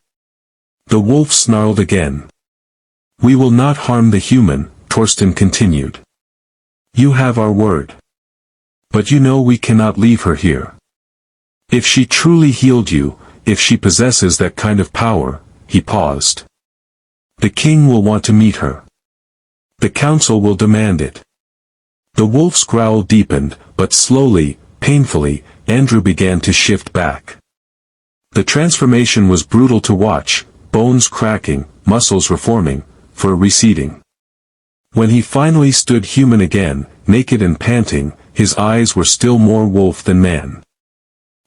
The wolf snarled again. We will not harm the human, Torsten continued. You have our word. But you know we cannot leave her here. If she truly healed you, if she possesses that kind of power, he paused. The king will want to meet her. The council will demand it. The wolf's growl deepened, but slowly, painfully, Andrew began to shift back. The transformation was brutal to watch, bones cracking, muscles reforming, fur receding. When he finally stood human again, naked and panting, his eyes were still more wolf than man.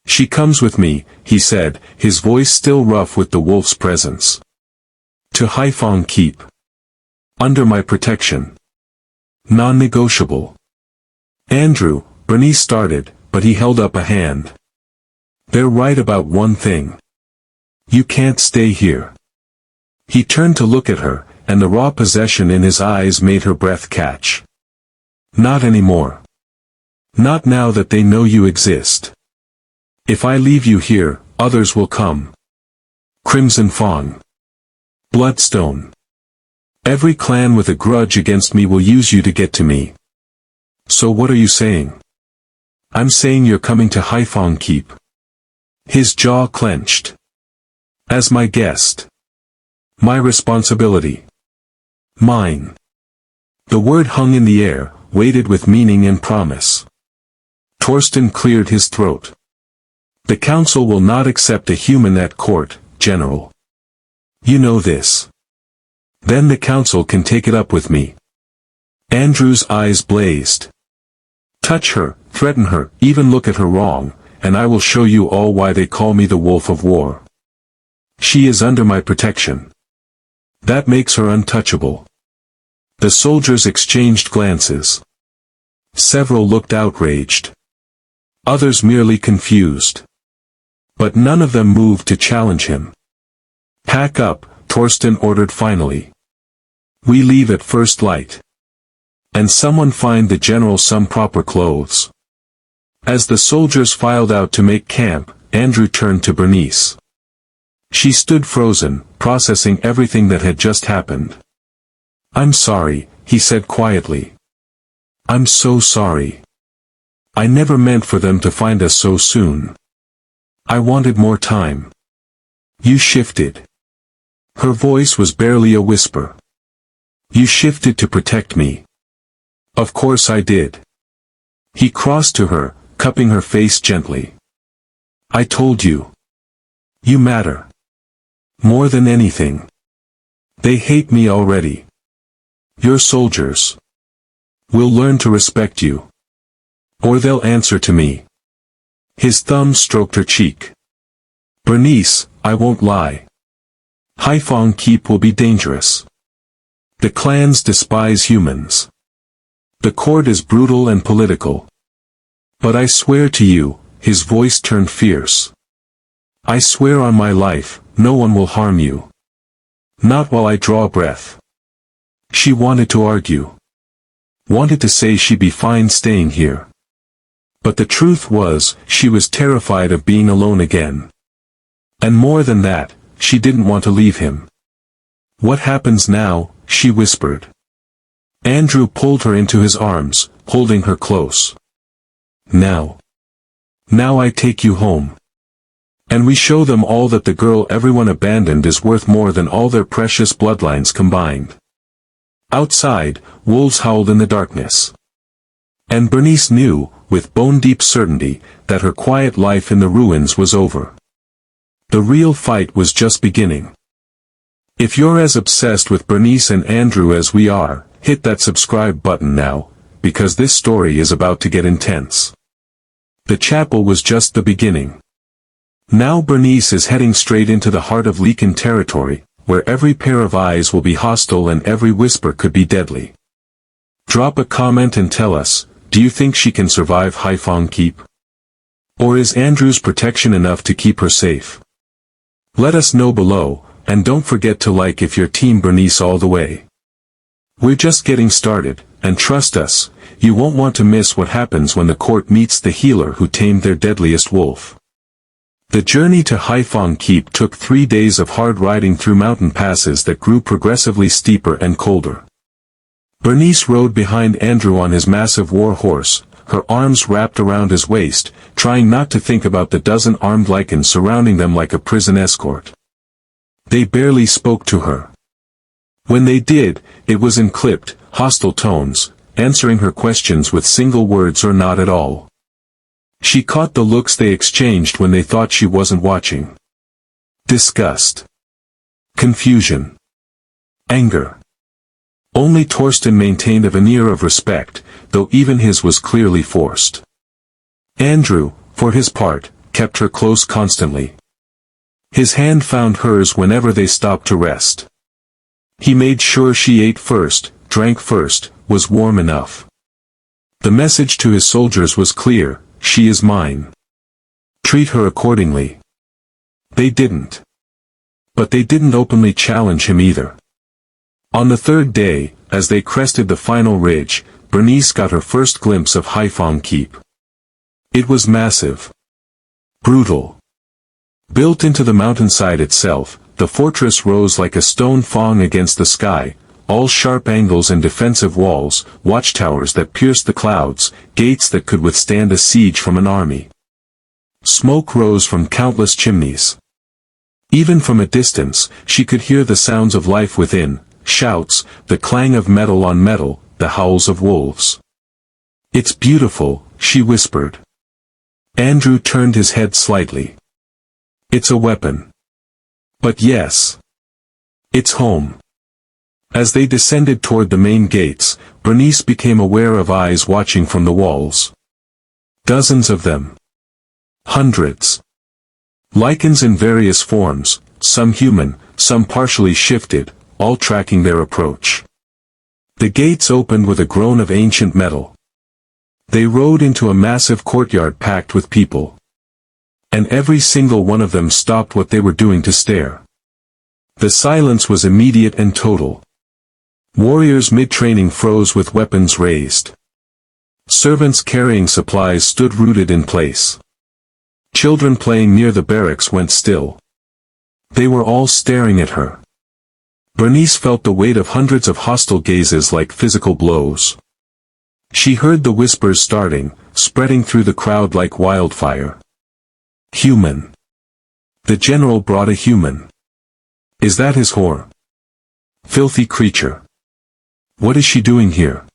She comes with me, he said, his voice still rough with the wolf's presence. To Haifeng Keep. Under my protection. Non-negotiable. Andrew, Bernice started, but he held up a hand. They're right about one thing. You can't stay here. He turned to look at her, and the raw possession in his eyes made her breath catch. Not anymore. Not now that they know you exist. If I leave you here, others will come. Crimson Fawn. Bloodstone. Every clan with a grudge against me will use you to get to me. So what are you saying? I'm saying you're coming to Haifeng Keep. His jaw clenched. As my guest. My responsibility. Mine. The word hung in the air, weighted with meaning and promise. Torsten cleared his throat. The council will not accept a human at court, General. You know this. Then the council can take it up with me. Andrew's eyes blazed. Touch her, threaten her, even look at her wrong, and I will show you all why they call me the Wolf of War. She is under my protection. That makes her untouchable. The soldiers exchanged glances. Several looked outraged. Others merely confused. But none of them moved to challenge him. Pack up, Torsten ordered finally. We leave at first light. And someone find the general some proper clothes. As the soldiers filed out to make camp, Andrew turned to Bernice. She stood frozen, processing everything that had just happened. I'm sorry, he said quietly. I'm so sorry. I never meant for them to find us so soon. I wanted more time. You shifted. Her voice was barely a whisper. You shifted to protect me. Of course I did. He crossed to her, cupping her face gently. I told you. You matter. More than anything. They hate me already. Your soldiers will learn to respect you. Or they'll answer to me. His thumb stroked her cheek. Bernice, I won't lie. Haifeng Keep will be dangerous. The clans despise humans. The court is brutal and political. But I swear to you, his voice turned fierce. I swear on my life, no one will harm you. Not while I draw breath. She wanted to argue. Wanted to say she'd be fine staying here. But the truth was, she was terrified of being alone again. And more than that, she didn't want to leave him. What happens now? She whispered. Andrew pulled her into his arms, holding her close. Now. Now I take you home. And we show them all that the girl everyone abandoned is worth more than all their precious bloodlines combined. Outside, wolves howled in the darkness. And Bernice knew, with bone-deep certainty, that her quiet life in the ruins was over. The real fight was just beginning. If you're as obsessed with Bernice and Andrew as we are, hit that subscribe button now, because this story is about to get intense. The chapel was just the beginning. Now Bernice is heading straight into the heart of Lycan territory, where every pair of eyes will be hostile and every whisper could be deadly. Drop a comment and tell us, do you think she can survive Haifeng Keep? Or is Andrew's protection enough to keep her safe? Let us know below, and don't forget to like if you're Team Bernice all the way. We're just getting started, and trust us, you won't want to miss what happens when the court meets the healer who tamed their deadliest wolf. The journey to Haifeng Keep took 3 days of hard riding through mountain passes that grew progressively steeper and colder. Bernice rode behind Andrew on his massive war horse, her arms wrapped around his waist, trying not to think about the dozen armed Lycans surrounding them like a prison escort. They barely spoke to her. When they did, it was in clipped, hostile tones, answering her questions with single words or not at all. She caught the looks they exchanged when they thought she wasn't watching. Disgust. Confusion. Anger. Only Torsten maintained a veneer of respect, though even his was clearly forced. Andrew, for his part, kept her close constantly. His hand found hers whenever they stopped to rest. He made sure she ate first, drank first, was warm enough. The message to his soldiers was clear, she is mine. Treat her accordingly. They didn't. But they didn't openly challenge him either. On the third day, as they crested the final ridge, Bernice got her first glimpse of Haifeng Keep. It was massive. Brutal. Built into the mountainside itself, the fortress rose like a stone fong against the sky, all sharp angles and defensive walls, watchtowers that pierced the clouds, gates that could withstand a siege from an army. Smoke rose from countless chimneys. Even from a distance, she could hear the sounds of life within, shouts, the clang of metal on metal, the howls of wolves. It's beautiful, she whispered. Andrew turned his head slightly. It's a weapon. But yes. It's home. As they descended toward the main gates, Bernice became aware of eyes watching from the walls. Dozens of them. Hundreds. Lycans in various forms, some human, some partially shifted, all tracking their approach. The gates opened with a groan of ancient metal. They rode into a massive courtyard packed with people. And every single one of them stopped what they were doing to stare. The silence was immediate and total. Warriors mid-training froze with weapons raised. Servants carrying supplies stood rooted in place. Children playing near the barracks went still. They were all staring at her. Bernice felt the weight of hundreds of hostile gazes like physical blows. She heard the whispers starting, spreading through the crowd like wildfire. Human. The general brought a human. Is that his whore? Filthy creature. What is she doing here?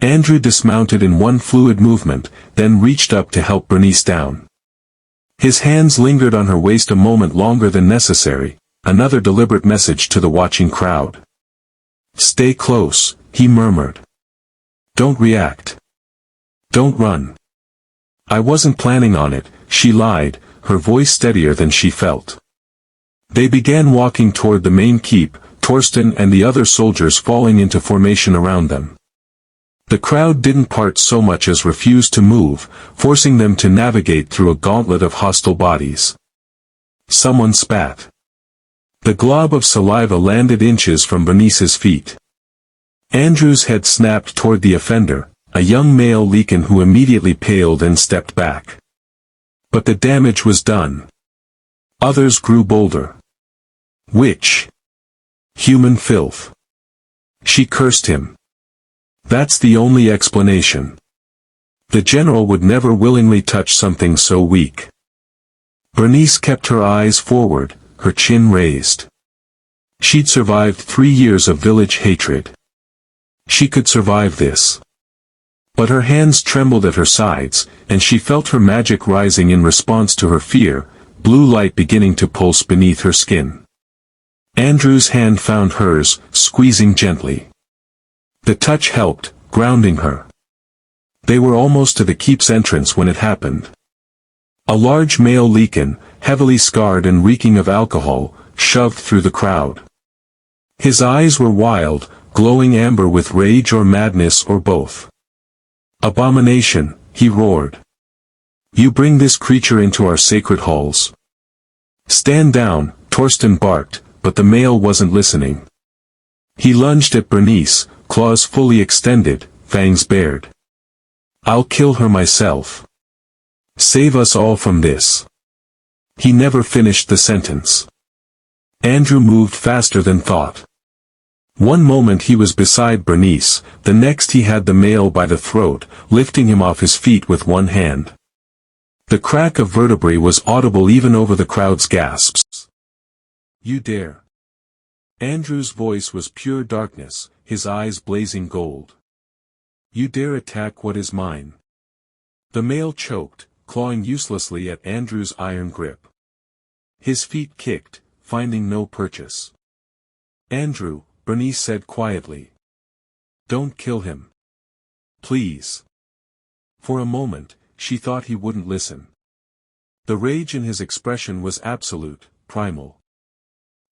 Andrew dismounted in one fluid movement, then reached up to help Bernice down. His hands lingered on her waist a moment longer than necessary, another deliberate message to the watching crowd. Stay close, he murmured. Don't react. Don't run. I wasn't planning on it, she lied, her voice steadier than she felt. They began walking toward the main keep, Torsten and the other soldiers falling into formation around them. The crowd didn't part so much as refuse to move, forcing them to navigate through a gauntlet of hostile bodies. Someone spat. The glob of saliva landed inches from Bernice's feet. Andrew's head snapped toward the offender, a young male Lycan who immediately paled and stepped back. But the damage was done. Others grew bolder. Witch. Human filth. She cursed him. That's the only explanation. The general would never willingly touch something so weak. Bernice kept her eyes forward, her chin raised. She'd survived 3 years of village hatred. She could survive this. But her hands trembled at her sides, and she felt her magic rising in response to her fear, blue light beginning to pulse beneath her skin. Andrew's hand found hers, squeezing gently. The touch helped, grounding her. They were almost to the keep's entrance when it happened. A large male Lycan, heavily scarred and reeking of alcohol, shoved through the crowd. His eyes were wild, glowing amber with rage or madness or both. "Abomination," he roared. "You bring this creature into our sacred halls." "Stand down," Torsten barked, but the male wasn't listening. He lunged at Bernice, claws fully extended, fangs bared. "I'll kill her myself. Save us all from this." He never finished the sentence. Andrew moved faster than thought. One moment he was beside Bernice, the next he had the male by the throat, lifting him off his feet with one hand. The crack of vertebrae was audible even over the crowd's gasps. "You dare." Andrew's voice was pure darkness, his eyes blazing gold. "You dare attack what is mine." The male choked, clawing uselessly at Andrew's iron grip. His feet kicked, finding no purchase. "Andrew," Bernice said quietly. "Don't kill him. Please." For a moment, she thought he wouldn't listen. The rage in his expression was absolute, primal.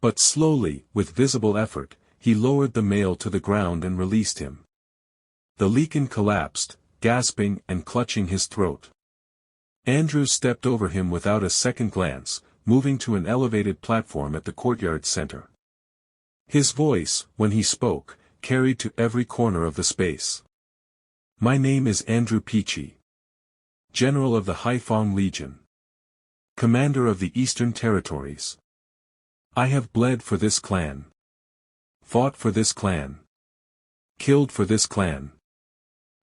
But slowly, with visible effort, he lowered the male to the ground and released him. The Lycan collapsed, gasping and clutching his throat. Andrew stepped over him without a second glance, moving to an elevated platform at the courtyard center. His voice, when he spoke, carried to every corner of the space. "My name is Andrew Peachy, General of the Haifeng Legion, Commander of the Eastern Territories. I have bled for this clan, fought for this clan, killed for this clan."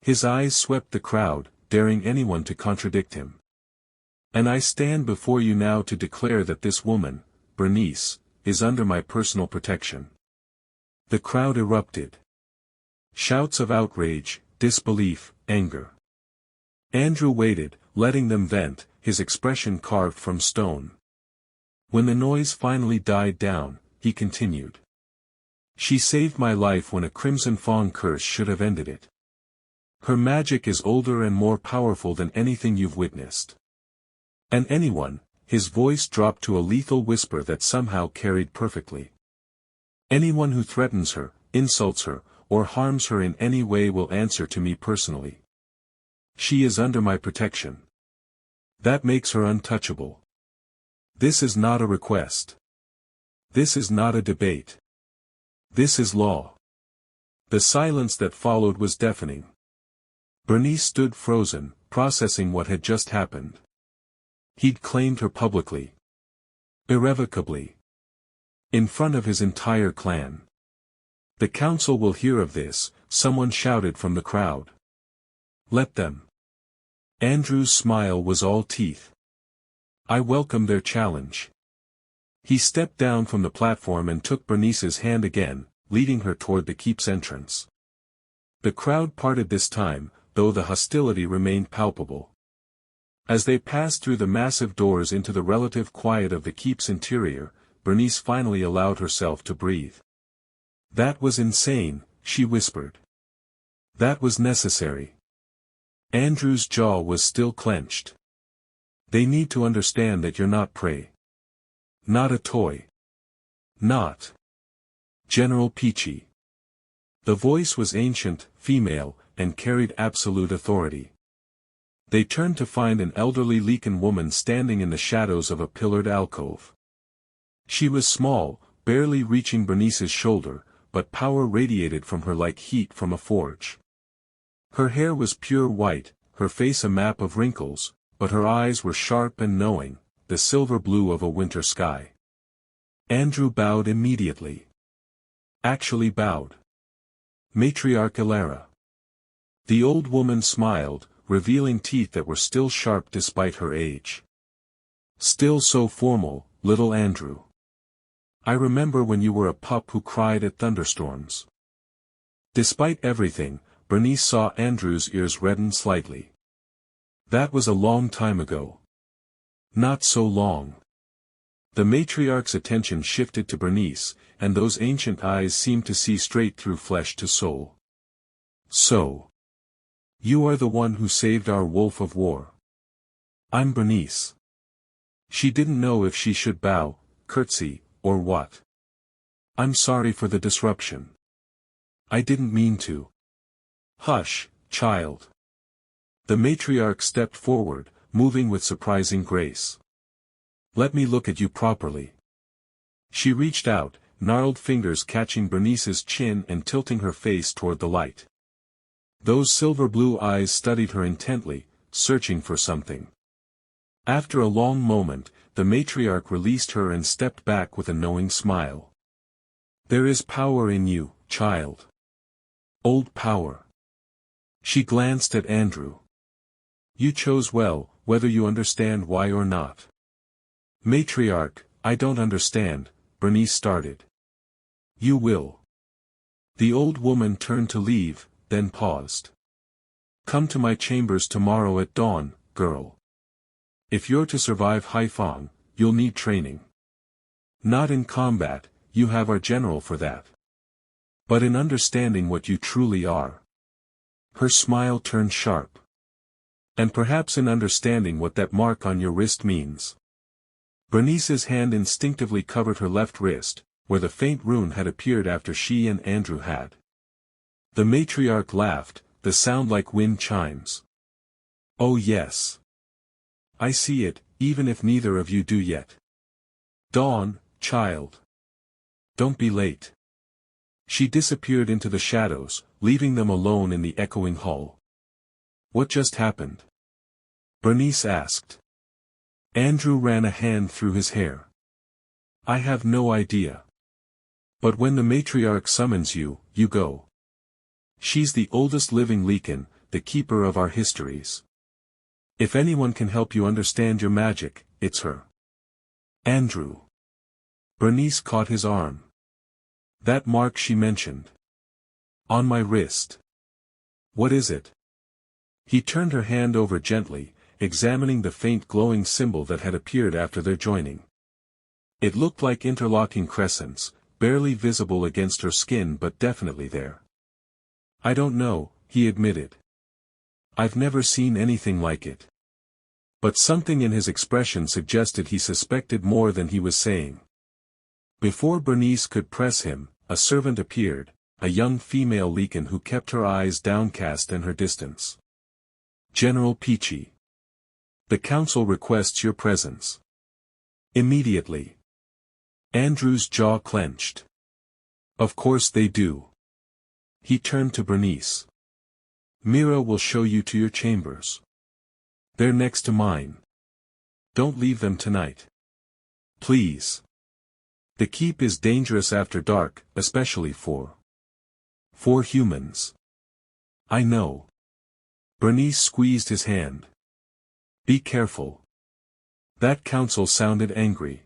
His eyes swept the crowd, daring anyone to contradict him. "And I stand before you now to declare that this woman, Bernice, is under my personal protection." The crowd erupted. Shouts of outrage, disbelief, anger. Andrew waited, letting them vent, his expression carved from stone. When the noise finally died down, he continued. "She saved my life when a Crimson Fawn curse should have ended it. Her magic is older and more powerful than anything you've witnessed. And anyone," his voice dropped to a lethal whisper that somehow carried perfectly. "Anyone who threatens her, insults her, or harms her in any way will answer to me personally. She is under my protection. That makes her untouchable. This is not a request. This is not a debate. This is law." The silence that followed was deafening. Bernice stood frozen, processing what had just happened. He'd claimed her publicly. Irrevocably. In front of his entire clan. "The council will hear of this," someone shouted from the crowd. "Let them." Andrew's smile was all teeth. "I welcome their challenge." He stepped down from the platform and took Bernice's hand again, leading her toward the keep's entrance. The crowd parted this time, though the hostility remained palpable. As they passed through the massive doors into the relative quiet of the keep's interior, Bernice finally allowed herself to breathe. "That was insane," she whispered. "That was necessary." Andrew's jaw was still clenched. "They need to understand that you're not prey. Not a toy. Not General Peachy." The voice was ancient, female, and carried absolute authority. They turned to find an elderly Lycan woman standing in the shadows of a pillared alcove. She was small, barely reaching Bernice's shoulder, but power radiated from her like heat from a forge. Her hair was pure white, her face a map of wrinkles, but her eyes were sharp and knowing, the silver blue of a winter sky. Andrew bowed immediately. Actually bowed. "Matriarch Ilara." The old woman smiled, revealing teeth that were still sharp despite her age. "Still so formal, little Andrew. I remember when you were a pup who cried at thunderstorms." Despite everything, Bernice saw Andrew's ears redden slightly. "That was a long time ago." "Not so long." The matriarch's attention shifted to Bernice, and those ancient eyes seemed to see straight through flesh to soul. "So. You are the one who saved our wolf of war." "I'm Bernice." She didn't know if she should bow, curtsy, or what. I'm sorry for the disruption. I didn't mean to. Hush, child. The matriarch stepped forward, moving with surprising grace. Let me look at you properly. She reached out, gnarled fingers catching Bernice's chin and tilting her face toward the light. Those silver-blue eyes studied her intently, searching for something. After a long moment, the matriarch released her and stepped back with a knowing smile. There is power in you, child. Old power. She glanced at Andrew. You chose well, whether you understand why or not. Matriarch, I don't understand, Bernice started. You will. The old woman turned to leave, then paused. Come to my chambers tomorrow at dawn, girl. If you're to survive Haifeng, you'll need training. Not in combat, you have our general for that. But in understanding what you truly are. Her smile turned sharp. And perhaps in understanding what that mark on your wrist means. Bernice's hand instinctively covered her left wrist, where the faint rune had appeared after she and Andrew had. The matriarch laughed, the sound like wind chimes. Oh yes. I see it, even if neither of you do yet. Dawn, child. Don't be late. She disappeared into the shadows, leaving them alone in the echoing hall. What just happened? Bernice asked. Andrew ran a hand through his hair. I have no idea. But when the matriarch summons you, you go. She's the oldest living Lycan, the keeper of our histories. If anyone can help you understand your magic, it's her. Andrew. Bernice caught his arm. That mark she mentioned. On my wrist. What is it? He turned her hand over gently, examining the faint glowing symbol that had appeared after their joining. It looked like interlocking crescents, barely visible against her skin but definitely there. I don't know, he admitted. I've never seen anything like it. But something in his expression suggested he suspected more than he was saying. Before Bernice could press him, a servant appeared, a young female Lycan who kept her eyes downcast and her distance. General Peachy. The council requests your presence. Immediately. Andrew's jaw clenched. Of course they do. He turned to Bernice. Mira will show you to your chambers. They're next to mine. Don't leave them tonight. Please. The keep is dangerous after dark, especially for humans. I know. Bernice squeezed his hand. Be careful. That council sounded angry.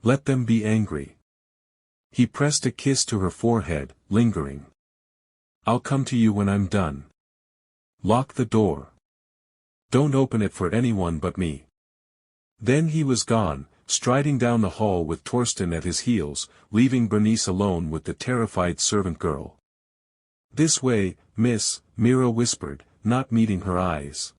Let them be angry. He pressed a kiss to her forehead, lingering. I'll come to you when I'm done. Lock the door. Don't open it for anyone but me. Then he was gone, striding down the hall with Torsten at his heels, leaving Bernice alone with the terrified servant girl. This way, miss, Mira whispered, not meeting her eyes.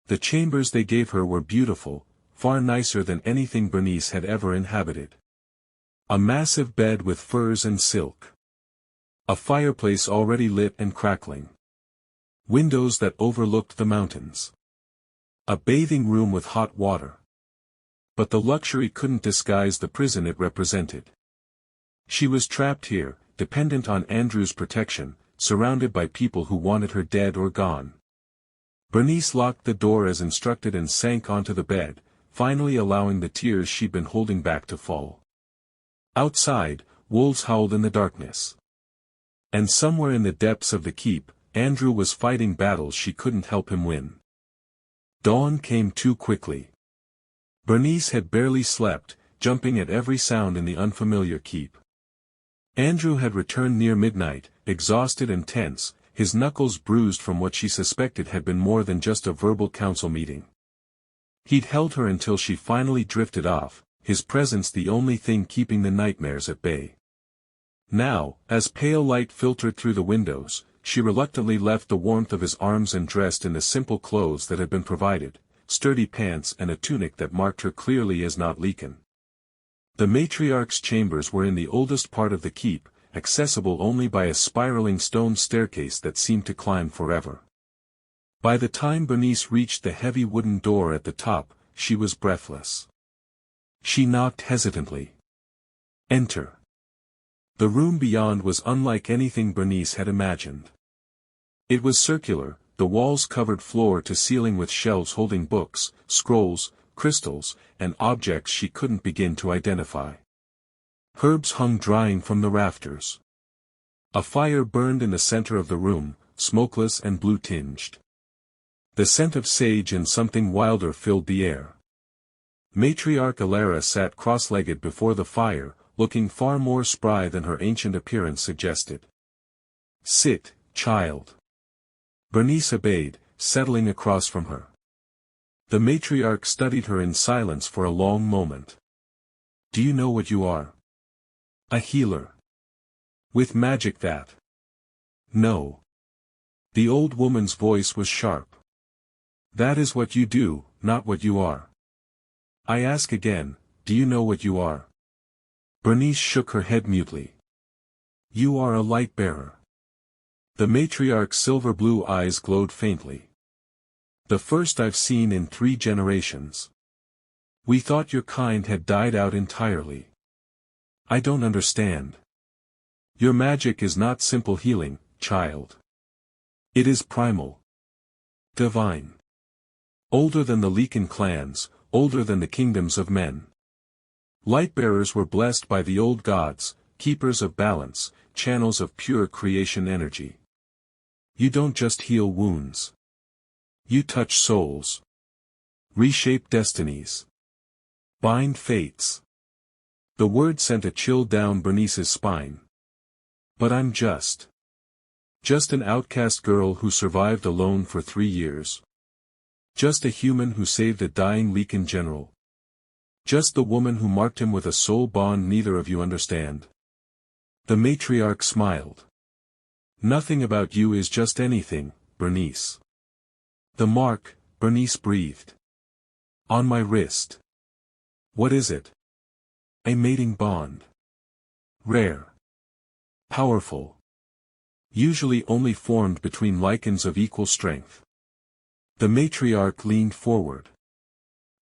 The chambers they gave her were beautiful, far nicer than anything Bernice had ever inhabited. A massive bed with furs and silk. A fireplace already lit and crackling. Windows that overlooked the mountains. A bathing room with hot water. But the luxury couldn't disguise the prison it represented. She was trapped here, dependent on Andrew's protection, surrounded by people who wanted her dead or gone. Bernice locked the door as instructed and sank onto the bed, finally allowing the tears she'd been holding back to fall. Outside, wolves howled in the darkness. And somewhere in the depths of the keep, Andrew was fighting battles she couldn't help him win. Dawn came too quickly. Bernice had barely slept, jumping at every sound in the unfamiliar keep. Andrew had returned near midnight, exhausted and tense, his knuckles bruised from what she suspected had been more than just a verbal council meeting. He'd held her until she finally drifted off, his presence the only thing keeping the nightmares at bay. Now, as pale light filtered through the windows, she reluctantly left the warmth of his arms and dressed in the simple clothes that had been provided, sturdy pants and a tunic that marked her clearly as not Lycan. The matriarch's chambers were in the oldest part of the keep, accessible only by a spiraling stone staircase that seemed to climb forever. By the time Bernice reached the heavy wooden door at the top, she was breathless. She knocked hesitantly. "Enter." The room beyond was unlike anything Bernice had imagined. It was circular, the walls covered floor to ceiling with shelves holding books, scrolls, crystals, and objects she couldn't begin to identify. Herbs hung drying from the rafters. A fire burned in the center of the room, smokeless and blue-tinged. The scent of sage and something wilder filled the air. Matriarch Alara sat cross-legged before the fire, looking far more spry than her ancient appearance suggested. "Sit, child." Bernice obeyed, settling across from her. The matriarch studied her in silence for a long moment. "Do you know what you are?" "A healer." "With magic that?" "No." The old woman's voice was sharp. "That is what you do, not what you are." "I ask again, do you know what you are?" Bernice shook her head mutely. "You are a light-bearer." The matriarch's silver-blue eyes glowed faintly. "The first I've seen in 3 generations. We thought your kind had died out entirely." "I don't understand." "Your magic is not simple healing, child. It is primal. Divine. Older than the Lycan clans, older than the kingdoms of men. Lightbearers were blessed by the old gods, keepers of balance, channels of pure creation energy. You don't just heal wounds. You touch souls. Reshape destinies. Bind fates." The word sent a chill down Bernice's spine. "But I'm just an outcast girl who survived alone for 3 years. Just a human who saved a dying Lycan general. Just the woman who marked him with a soul bond neither of you understand." The matriarch smiled. "Nothing about you is just anything, Bernice." "The mark," Bernice breathed. "On my wrist." "What is it?" "A mating bond. Rare. Powerful. Usually only formed between Lycans of equal strength." The matriarch leaned forward.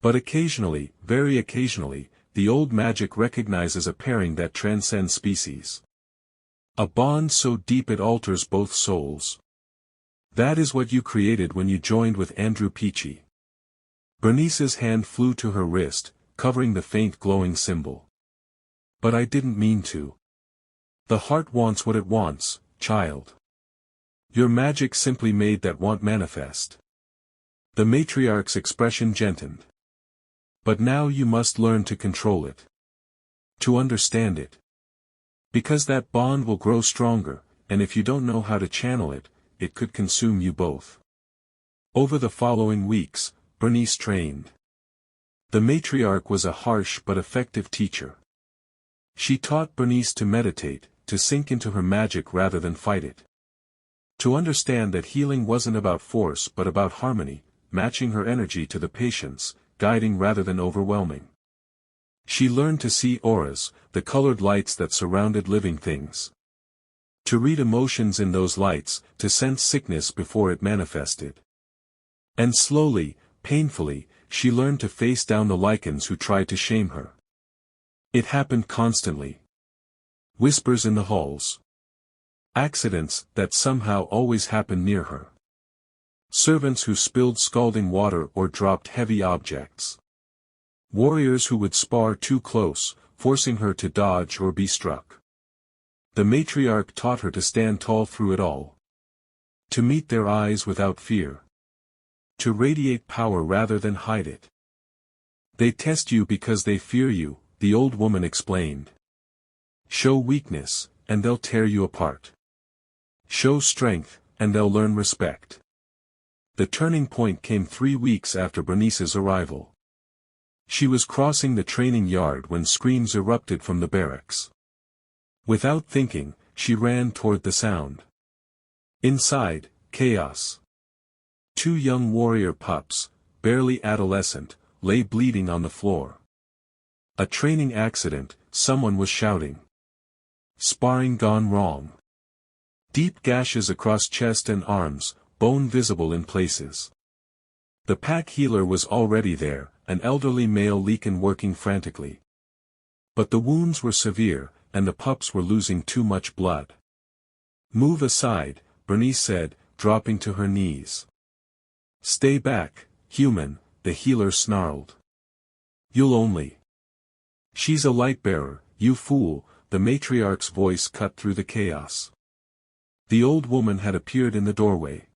"But occasionally, very occasionally, the old magic recognizes a pairing that transcends species. A bond so deep it alters both souls. That is what you created when you joined with Andrew Peachy." Bernice's hand flew to her wrist, covering the faint glowing symbol. "But I didn't mean to. The heart wants what it wants, child. Your magic simply made that want manifest." The matriarch's expression gentlened. "But now you must learn to control it. To understand it. Because that bond will grow stronger, and if you don't know how to channel it, it could consume you both." Over the following weeks, Bernice trained. The matriarch was a harsh but effective teacher. She taught Bernice to meditate, to sink into her magic rather than fight it. To understand that healing wasn't about force but about harmony, matching her energy to the patient's, guiding rather than overwhelming. She learned to see auras, the colored lights that surrounded living things. To read emotions in those lights, to sense sickness before it manifested. And slowly, painfully, she learned to face down the Lycans who tried to shame her. It happened constantly. Whispers in the halls. Accidents that somehow always happened near her. Servants who spilled scalding water or dropped heavy objects. Warriors who would spar too close, forcing her to dodge or be struck. The matriarch taught her to stand tall through it all. To meet their eyes without fear. To radiate power rather than hide it. "They test you because they fear you," the old woman explained. "Show weakness, and they'll tear you apart. Show strength, and they'll learn respect." The turning point came 3 weeks after Bernice's arrival. She was crossing the training yard when screams erupted from the barracks. Without thinking, she ran toward the sound. Inside, chaos. 2 young warrior pups, barely adolescent, lay bleeding on the floor. A training accident, someone was shouting. Sparring gone wrong. Deep gashes across chest and arms, bone visible in places. The pack healer was already there, an elderly male Lycan working frantically. But the wounds were severe, and the pups were losing too much blood. Move aside, Bernice said, dropping to her knees. Stay back, human, the healer snarled. You'll only. She's a light bearer, you fool, the matriarch's voice cut through the chaos. The old woman had appeared in the doorway.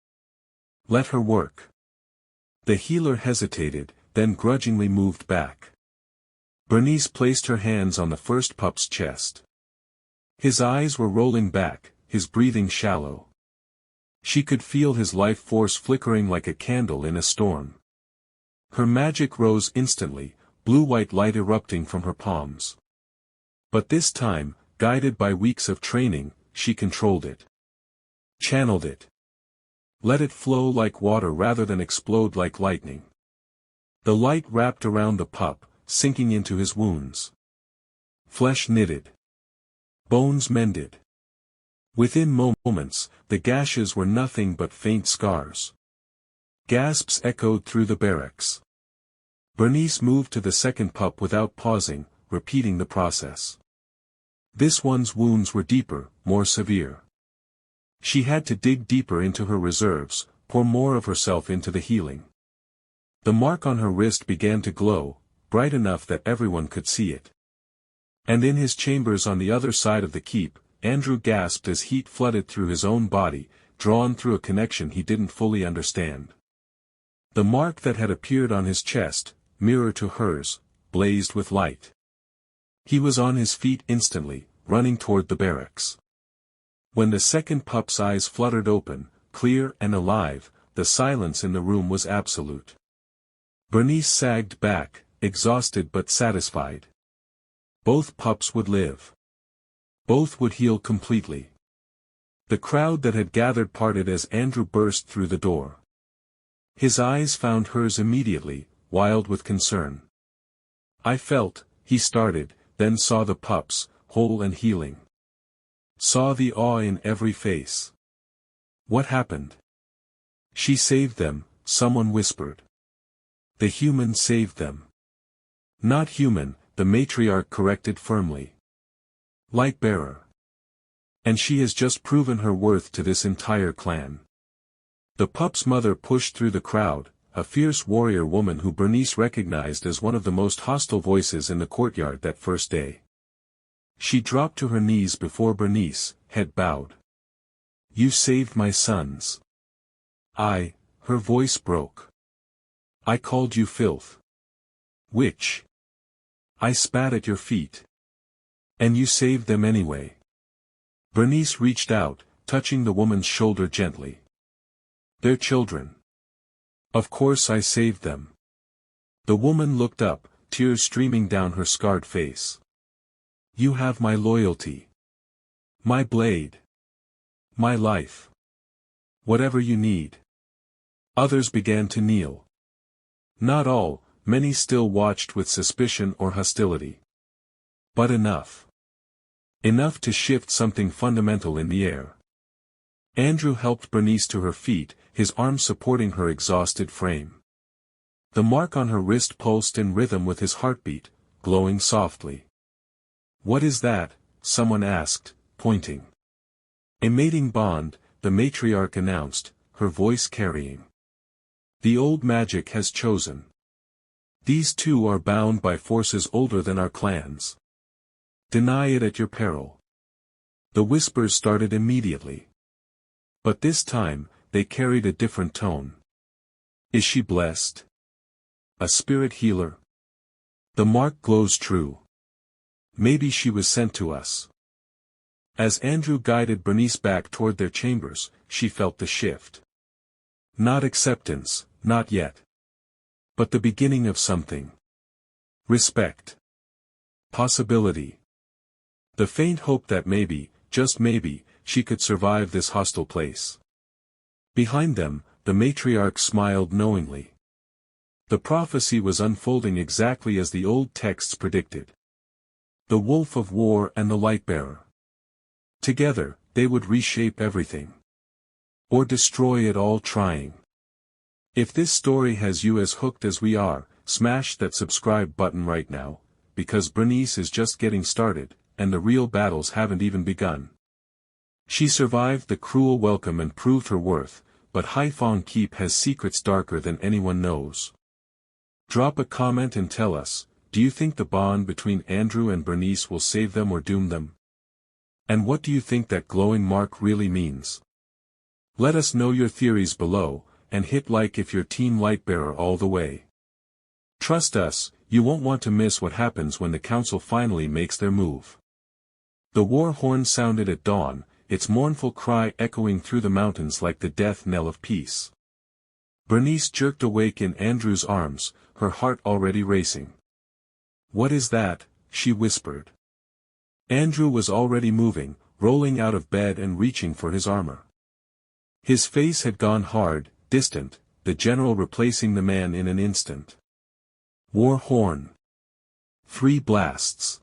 Let her work. The healer hesitated, then grudgingly moved back. Bernice placed her hands on the first pup's chest. His eyes were rolling back, his breathing shallow. She could feel his life force flickering like a candle in a storm. Her magic rose instantly, blue-white light erupting from her palms. But this time, guided by weeks of training, she controlled it. Channeled it. Let it flow like water rather than explode like lightning. The light wrapped around the pup, sinking into his wounds. Flesh knitted. Bones mended. Within moments, the gashes were nothing but faint scars. Gasps echoed through the barracks. Bernice moved to the second pup without pausing, repeating the process. This one's wounds were deeper, more severe. She had to dig deeper into her reserves, pour more of herself into the healing. The mark on her wrist began to glow, bright enough that everyone could see it. And in his chambers on the other side of the keep, Andrew gasped as heat flooded through his own body, drawn through a connection he didn't fully understand. The mark that had appeared on his chest, mirror to hers, blazed with light. He was on his feet instantly, running toward the barracks. When the second pup's eyes fluttered open, clear and alive, the silence in the room was absolute. Bernice sagged back, exhausted but satisfied. Both pups would live. Both would heal completely. The crowd that had gathered parted as Andrew burst through the door. His eyes found hers immediately, wild with concern. I felt, he started, then saw the pups, whole and healing. Saw the awe in every face. What happened? She saved them, someone whispered. The human saved them. Not human, the matriarch corrected firmly. Light bearer. And she has just proven her worth to this entire clan. The pup's mother pushed through the crowd, a fierce warrior woman who Bernice recognized as one of the most hostile voices in the courtyard that first day. She dropped to her knees before Bernice, head bowed. You saved my sons. Her voice broke. I called you filth. Witch. I spat at your feet. And you saved them anyway. Bernice reached out, touching the woman's shoulder gently. They're children. Of course I saved them. The woman looked up, tears streaming down her scarred face. You have my loyalty. My blade. My life. Whatever you need. Others began to kneel. Not all, many still watched with suspicion or hostility. But enough. Enough to shift something fundamental in the air. Andrew helped Bernice to her feet, his arm supporting her exhausted frame. The mark on her wrist pulsed in rhythm with his heartbeat, glowing softly. What is that? Someone asked, pointing. A mating bond, the matriarch announced, her voice carrying. The old magic has chosen. These two are bound by forces older than our clans. Deny it at your peril. The whispers started immediately. But this time, they carried a different tone. Is she blessed? A spirit healer? The mark glows true. Maybe she was sent to us. As Andrew guided Bernice back toward their chambers, she felt the shift. Not acceptance, not yet. But the beginning of something. Respect. Possibility. The faint hope that maybe, just maybe, she could survive this hostile place. Behind them, the matriarch smiled knowingly. The prophecy was unfolding exactly as the old texts predicted. The wolf of war and the light-bearer. Together, they would reshape everything. Or destroy it all trying. If this story has you as hooked as we are, smash that subscribe button right now, because Bernice is just getting started, and the real battles haven't even begun. She survived the cruel welcome and proved her worth, but Haifeng Keep has secrets darker than anyone knows. Drop a comment and tell us, do you think the bond between Andrew and Bernice will save them or doom them? And what do you think that glowing mark really means? Let us know your theories below, and hit like if you're Team Lightbearer all the way. Trust us, you won't want to miss what happens when the council finally makes their move. The war horn sounded at dawn, its mournful cry echoing through the mountains like the death knell of peace. Bernice jerked awake in Andrew's arms, her heart already racing. "What is that?" she whispered. Andrew was already moving, rolling out of bed and reaching for his armor. His face had gone hard, distant, the general replacing the man in an instant. War horn. 3 blasts.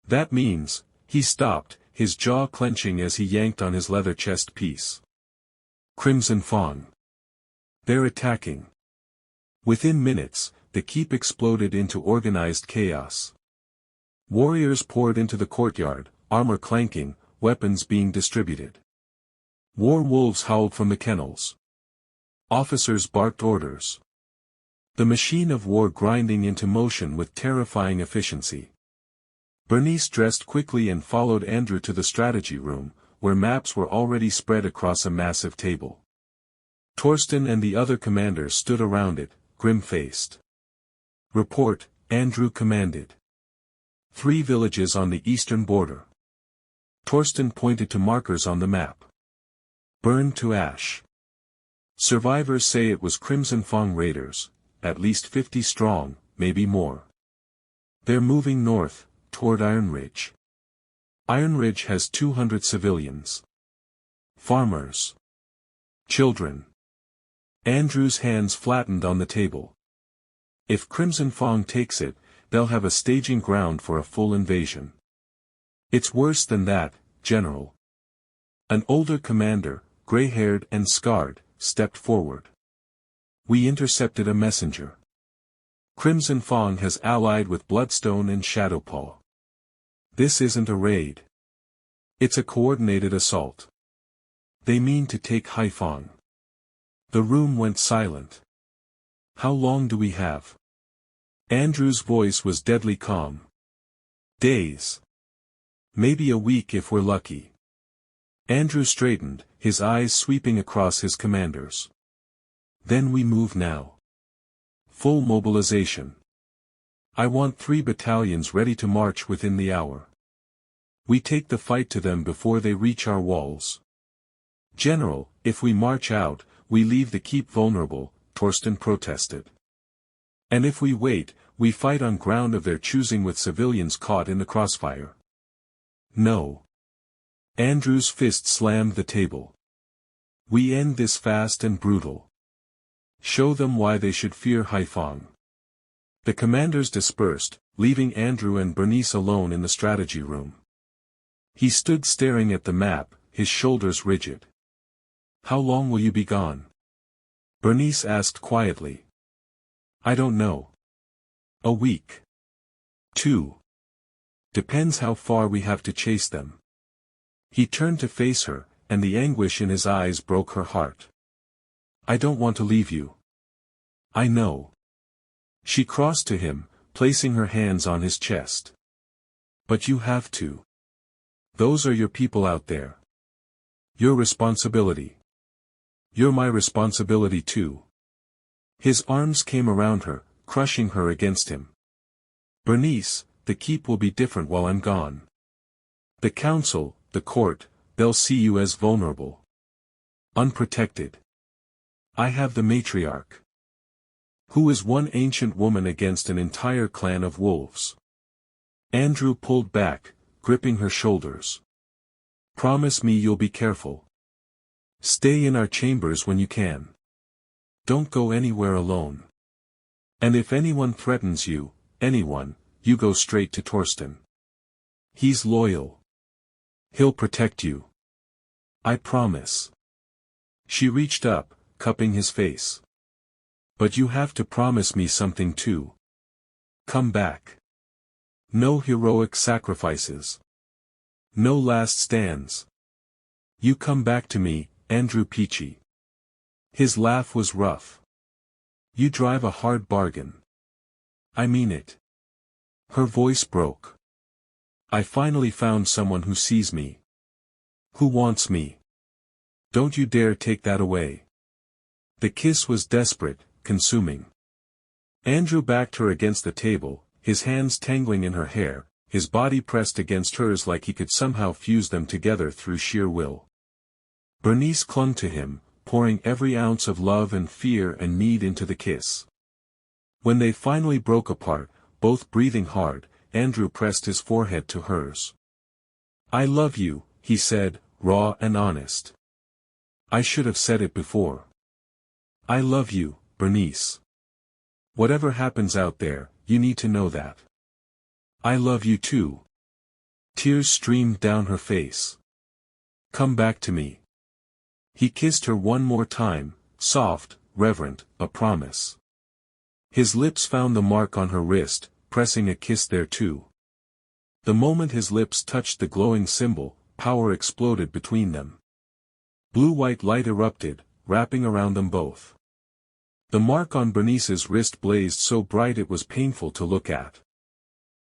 That means, he stopped, his jaw clenching as he yanked on his leather chest piece. Crimson Fawn. They're attacking. Within minutes, the keep exploded into organized chaos. Warriors poured into the courtyard, armor clanking, weapons being distributed. War wolves howled from the kennels. Officers barked orders. The machine of war grinding into motion with terrifying efficiency. Bernice dressed quickly and followed Andrew to the strategy room, where maps were already spread across a massive table. Torsten and the other commanders stood around it, grim-faced. "Report," Andrew commanded. 3 villages on the eastern border. Torsten pointed to markers on the map. "Burned to ash." Survivors say it was Crimson Fang raiders, at least 50 strong, maybe more. They're moving north, toward Iron Ridge. Iron Ridge has 200 civilians. Farmers. Children. Andrew's hands flattened on the table. If Crimson Fang takes it, they'll have a staging ground for a full invasion. It's worse than that, General. An older commander, gray-haired and scarred, stepped forward. "We intercepted a messenger. Crimson Fang has allied with Bloodstone and Shadowpaw. This isn't a raid. It's a coordinated assault. They mean to take Haifeng." The room went silent. "How long do we have?" Andrew's voice was deadly calm. "Days. Maybe a week if we're lucky." Andrew straightened, his eyes sweeping across his commanders. "Then we move now. Full mobilization. I want 3 battalions ready to march within the hour. We take the fight to them before they reach our walls." "General, if we march out, we leave the keep vulnerable," Torsten protested. "And if we wait, we fight on ground of their choosing with civilians caught in the crossfire." "No." Andrew's fist slammed the table. "We end this fast and brutal. Show them why they should fear Haifeng." The commanders dispersed, leaving Andrew and Bernice alone in the strategy room. He stood staring at the map, his shoulders rigid. "How long will you be gone?" Bernice asked quietly. "I don't know. A week. 2. Depends how far we have to chase them." He turned to face her, and the anguish in his eyes broke her heart. "I don't want to leave you. I know." She crossed to him, placing her hands on his chest. "But you have to. Those are your people out there. Your responsibility. You're my responsibility too." His arms came around her, crushing her against him. "Bernice, the keep will be different while I'm gone. The council, the court, they'll see you as vulnerable. Unprotected. I have the matriarch. Who is one ancient woman against an entire clan of wolves." Andrew pulled back, gripping her shoulders. "Promise me you'll be careful. Stay in our chambers when you can. Don't go anywhere alone." And if anyone threatens you, anyone, you go straight to Torsten. He's loyal. He'll protect you. I promise. She reached up, cupping his face. But you have to promise me something too. Come back. No heroic sacrifices. No last stands. You come back to me, Andrew Peachy. His laugh was rough. You drive a hard bargain. I mean it. Her voice broke. I finally found someone who sees me. Who wants me. Don't you dare take that away. The kiss was desperate, consuming. Andrew backed her against the table, his hands tangling in her hair, his body pressed against hers like he could somehow fuse them together through sheer will. Bernice clung to him, pouring every ounce of love and fear and need into the kiss. When they finally broke apart, both breathing hard, Andrew pressed his forehead to hers. I love you, he said, raw and honest. I should have said it before. I love you, Bernice. Whatever happens out there, you need to know that. I love you too. Tears streamed down her face. Come back to me. He kissed her one more time, soft, reverent, a promise. His lips found the mark on her wrist, pressing a kiss there too. The moment his lips touched the glowing symbol, power exploded between them. Blue-white light erupted, wrapping around them both. The mark on Bernice's wrist blazed so bright it was painful to look at.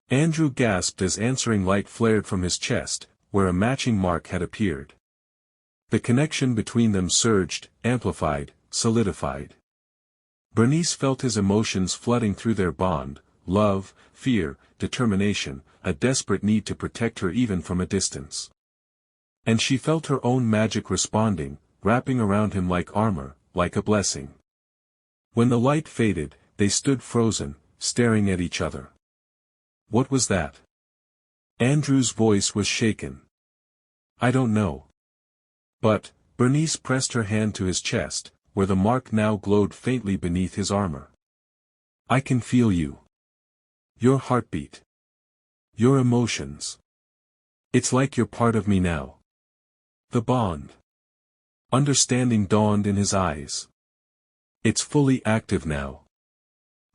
Andrew gasped as answering light flared from his chest, where a matching mark had appeared. The connection between them surged, amplified, solidified. Bernice felt his emotions flooding through their bond, love, fear, determination, a desperate need to protect her even from a distance. And she felt her own magic responding, wrapping around him like armor, like a blessing. When the light faded, they stood frozen, staring at each other. What was that? Andrew's voice was shaken. I don't know. But, Bernice pressed her hand to his chest, where the mark now glowed faintly beneath his armor. I can feel you. Your heartbeat. Your emotions. It's like you're part of me now. The bond. Understanding dawned in his eyes. It's fully active now.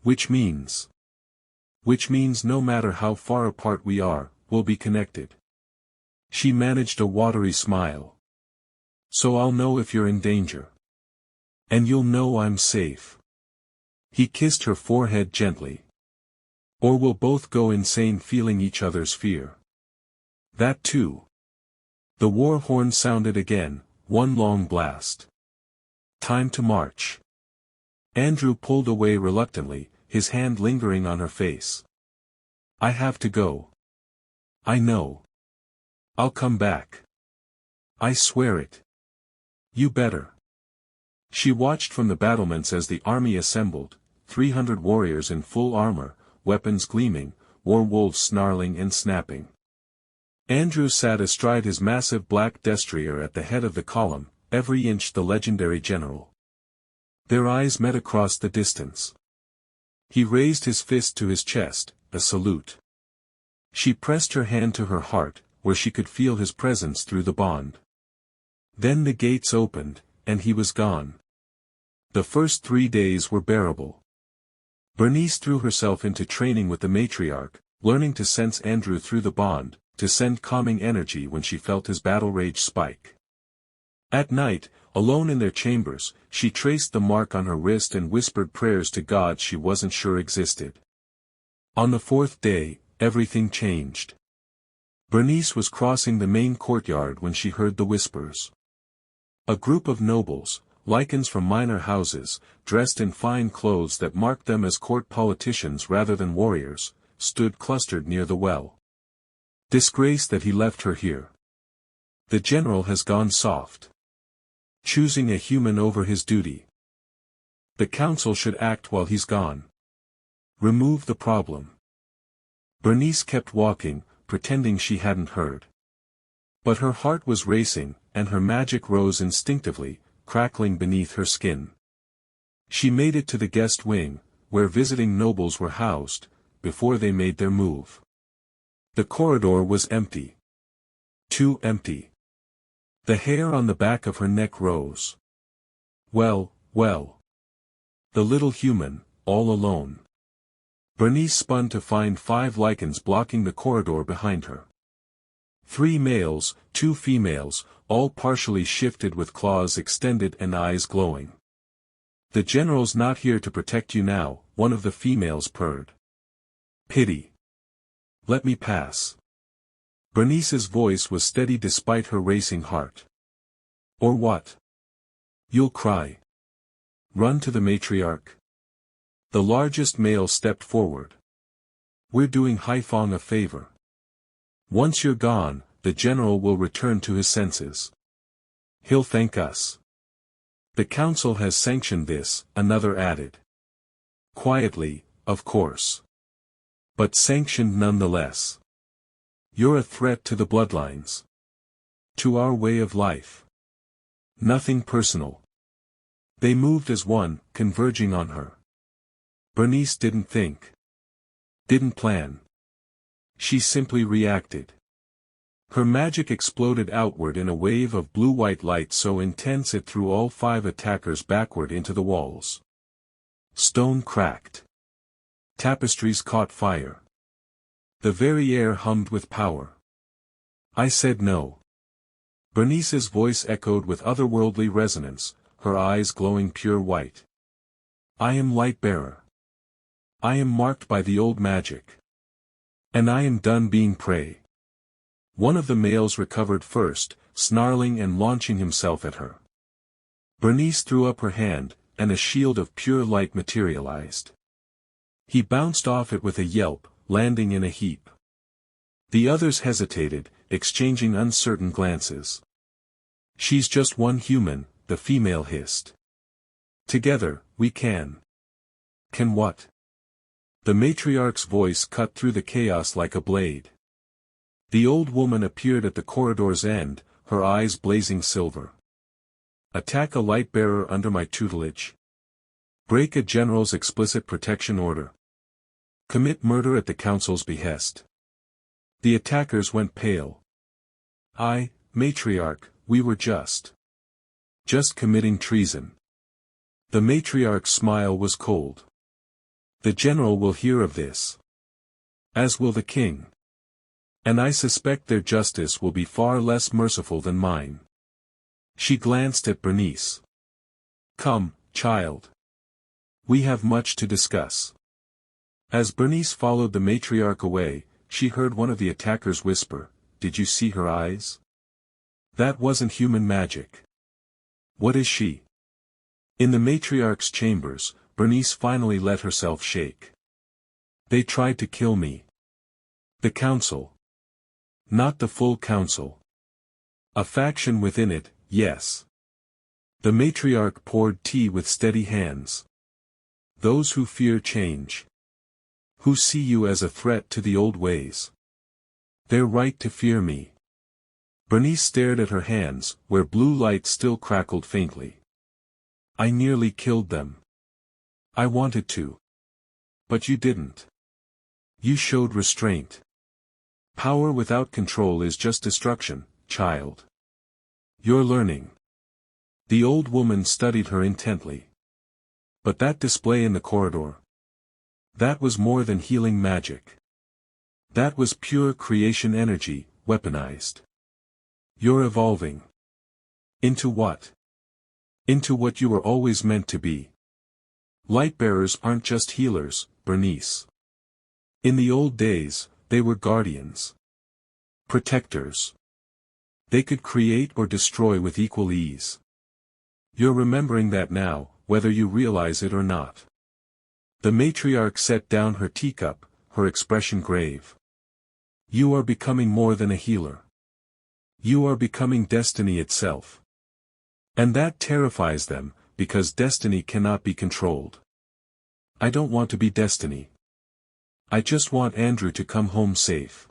Which means no matter how far apart we are, we'll be connected. She managed a watery smile. So I'll know if you're in danger. And you'll know I'm safe. He kissed her forehead gently. Or we'll both go insane feeling each other's fear. That too. The war horn sounded again, one long blast. Time to march. Andrew pulled away reluctantly, his hand lingering on her face. I have to go. I know. I'll come back. I swear it. You better. She watched from the battlements as the army assembled, 300 warriors in full armor, weapons gleaming, war wolves snarling and snapping. Andrew sat astride his massive black destrier at the head of the column, every inch the legendary general. Their eyes met across the distance. He raised his fist to his chest, a salute. She pressed her hand to her heart, where she could feel his presence through the bond. Then the gates opened, and he was gone. The first 3 days were bearable. Bernice threw herself into training with the matriarch, learning to sense Andrew through the bond, to send calming energy when she felt his battle rage spike. At night, alone in their chambers, she traced the mark on her wrist and whispered prayers to God she wasn't sure existed. On the 4th day, everything changed. Bernice was crossing the main courtyard when she heard the whispers. A group of nobles, Lycans from minor houses, dressed in fine clothes that marked them as court politicians rather than warriors, stood clustered near the well. Disgrace that he left her here. The general has gone soft. Choosing a human over his duty. The council should act while he's gone. Remove the problem. Bernice kept walking, pretending she hadn't heard. But her heart was racing, and her magic rose instinctively, crackling beneath her skin. She made it to the guest wing, where visiting nobles were housed, before they made their move. The corridor was empty. Too empty. The hair on the back of her neck rose. Well, well. The little human, all alone. Bernice spun to find 5 Lycans blocking the corridor behind her. 3 males, 2 females, all partially shifted with claws extended and eyes glowing. "The general's not here to protect you now," one of the females purred. "Pity. Let me pass." Bernice's voice was steady despite her racing heart. "Or what? You'll cry. Run to the matriarch." The largest male stepped forward. "We're doing Haifeng a favor. Once you're gone, the general will return to his senses. He'll thank us." "The council has sanctioned this," another added. "Quietly, of course. But sanctioned nonetheless. You're a threat to the bloodlines. To our way of life. Nothing personal." They moved as one, converging on her. Bernice didn't think. Didn't plan. She simply reacted. Her magic exploded outward in a wave of blue-white light so intense it threw all 5 attackers backward into the walls. Stone cracked. Tapestries caught fire. The very air hummed with power. "I said no." Bernice's voice echoed with otherworldly resonance, her eyes glowing pure white. "I am Lightbearer. I am marked by the old magic. And I am done being prey." One of the males recovered first, snarling and launching himself at her. Bernice threw up her hand, and a shield of pure light materialized. He bounced off it with a yelp, landing in a heap. The others hesitated, exchanging uncertain glances. "She's just one human," the female hissed. "Together, we can." "Can what?" The matriarch's voice cut through the chaos like a blade. The old woman appeared at the corridor's end, her eyes blazing silver. "Attack a Lightbearer under my tutelage. Break a general's explicit protection order. Commit murder at the council's behest." The attackers went pale. Matriarch, we were just committing treason." The matriarch's smile was cold. "The general will hear of this. As will the king. And I suspect their justice will be far less merciful than mine." She glanced at Bernice. "Come, child. We have much to discuss." As Bernice followed the matriarch away, she heard one of the attackers whisper, "Did you see her eyes? That wasn't human magic." "What is she?" In the matriarch's chambers, Bernice finally let herself shake. "They tried to kill me." "The council." "Not the full council. A faction within it, yes." The matriarch poured tea with steady hands. "Those who fear change. Who see you as a threat to the old ways. They're right to fear me." Bernice stared at her hands, where blue light still crackled faintly. "I nearly killed them. I wanted to. But you didn't. You showed restraint. Power without control is just destruction, child. You're learning." The old woman studied her intently. "But that display in the corridor. That was more than healing magic. That was pure creation energy, weaponized. You're evolving. Into what? Into what you were always meant to be. Lightbearers aren't just healers, Bernice. In the old days, they were guardians. Protectors. They could create or destroy with equal ease. You're remembering that now, whether you realize it or not." The matriarch set down her teacup, her expression grave. "You are becoming more than a healer. You are becoming destiny itself. And that terrifies them, because destiny cannot be controlled. I don't want to be destiny. I just want Andrew to come home safe.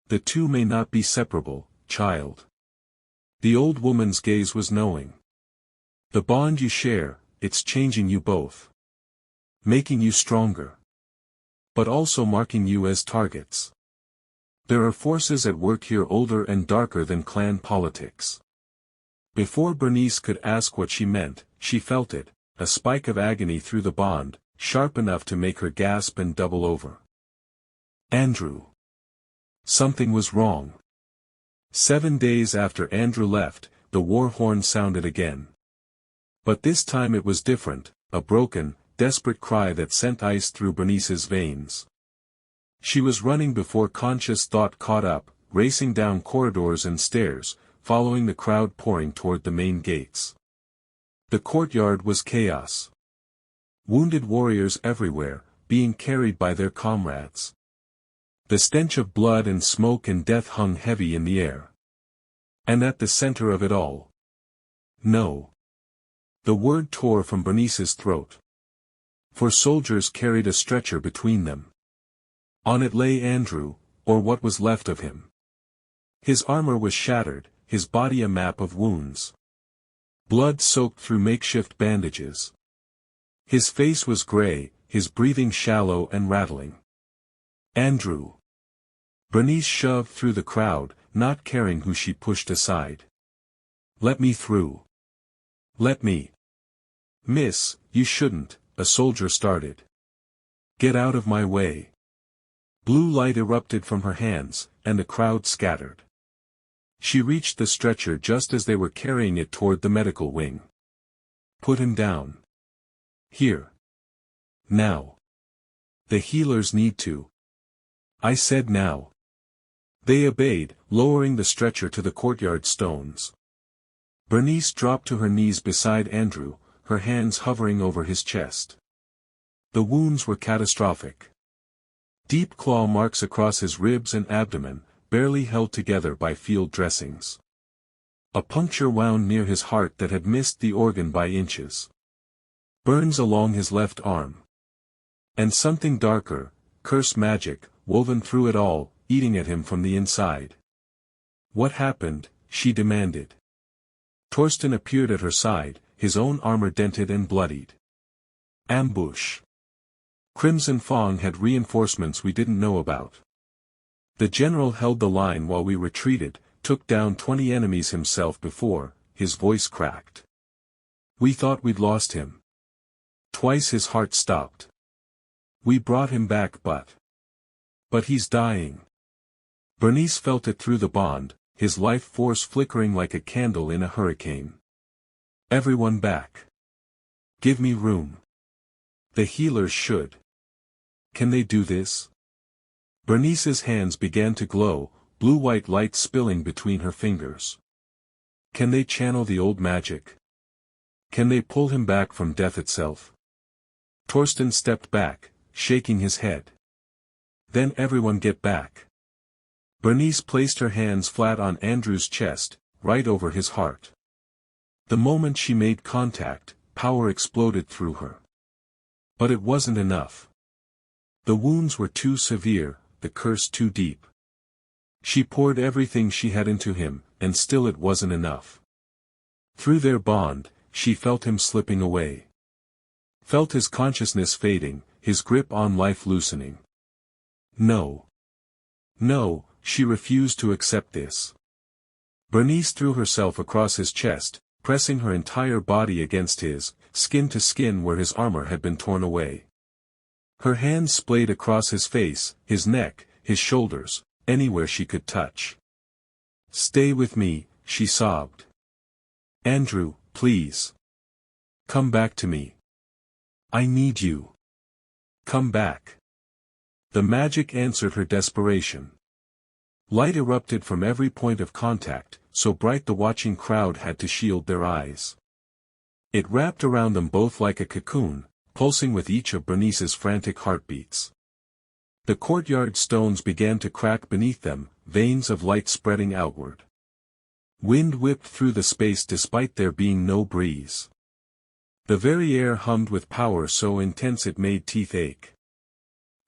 The two may not be separable, child." The old woman's gaze was knowing. "The bond you share, it's changing you both. making you stronger, but also marking you as targets. There are forces at work here older and darker than clan politics. Before Bernice could ask what she meant, she felt it, a spike of agony through the bond, sharp enough to make her gasp and double over. Andrew. Something was wrong. 7 days after Andrew left, the war horn sounded again. But this time it was different, a broken, desperate cry that sent ice through Bernice's veins. She was running before conscious thought caught up, racing down corridors and stairs, following the crowd pouring toward the main gates. The courtyard was chaos. Wounded warriors everywhere, being carried by their comrades. The stench of blood and smoke and death hung heavy in the air. And at the center of it all. No. The word tore from Bernice's throat. For soldiers carried a stretcher between them. On it lay Andrew, or what was left of him. His armor was shattered, his body a map of wounds. Blood soaked through makeshift bandages. His face was gray, his breathing shallow and rattling. Andrew. Bernice shoved through the crowd, not caring who she pushed aside. Let me through. Let me. Miss, you shouldn't, a soldier started. Get out of my way. Blue light erupted from her hands, and the crowd scattered. She reached the stretcher just as they were carrying it toward the medical wing. Put him down. Here. Now. The healers need to. I said now. They obeyed, lowering the stretcher to the courtyard stones. Bernice dropped to her knees beside Andrew, her hands hovering over his chest. The wounds were catastrophic. Deep claw marks across his ribs and abdomen, barely held together by field dressings. A puncture wound near his heart that had missed the organ by inches. Burns along his left arm. And something darker, curse magic, woven through it all, eating at him from the inside. What happened? She demanded. Torsten appeared at her side, his own armor dented and bloodied. Ambush. Crimson Fong had reinforcements we didn't know about. The general held the line while we retreated, took down 20 enemies himself before, his voice cracked. We thought we'd lost him. Twice his heart stopped. We brought him back but he's dying. Bernice felt it through the bond, his life force flickering like a candle in a hurricane. Everyone back. Give me room. The healers should. Can they do this? Bernice's hands began to glow, blue-white light spilling between her fingers. Can they channel the old magic? Can they pull him back from death itself? Torsten stepped back, shaking his head. Then everyone get back. Bernice placed her hands flat on Andrew's chest, right over his heart. The moment she made contact, power exploded through her. But it wasn't enough. The wounds were too severe, the curse too deep. She poured everything she had into him, and still it wasn't enough. Through their bond, she felt him slipping away. Felt his consciousness fading, his grip on life loosening. No. No, she refused to accept this. Bernice threw herself across his chest, pressing her entire body against his, skin to skin where his armor had been torn away. Her hands splayed across his face, his neck, his shoulders, anywhere she could touch. Stay with me, she sobbed. Andrew, please. Come back to me. I need you. Come back. The magic answered her desperation. Light erupted from every point of contact, so bright the watching crowd had to shield their eyes. It wrapped around them both like a cocoon, pulsing with each of Bernice's frantic heartbeats. The courtyard stones began to crack beneath them, veins of light spreading outward. Wind whipped through the space despite there being no breeze. The very air hummed with power so intense it made teeth ache.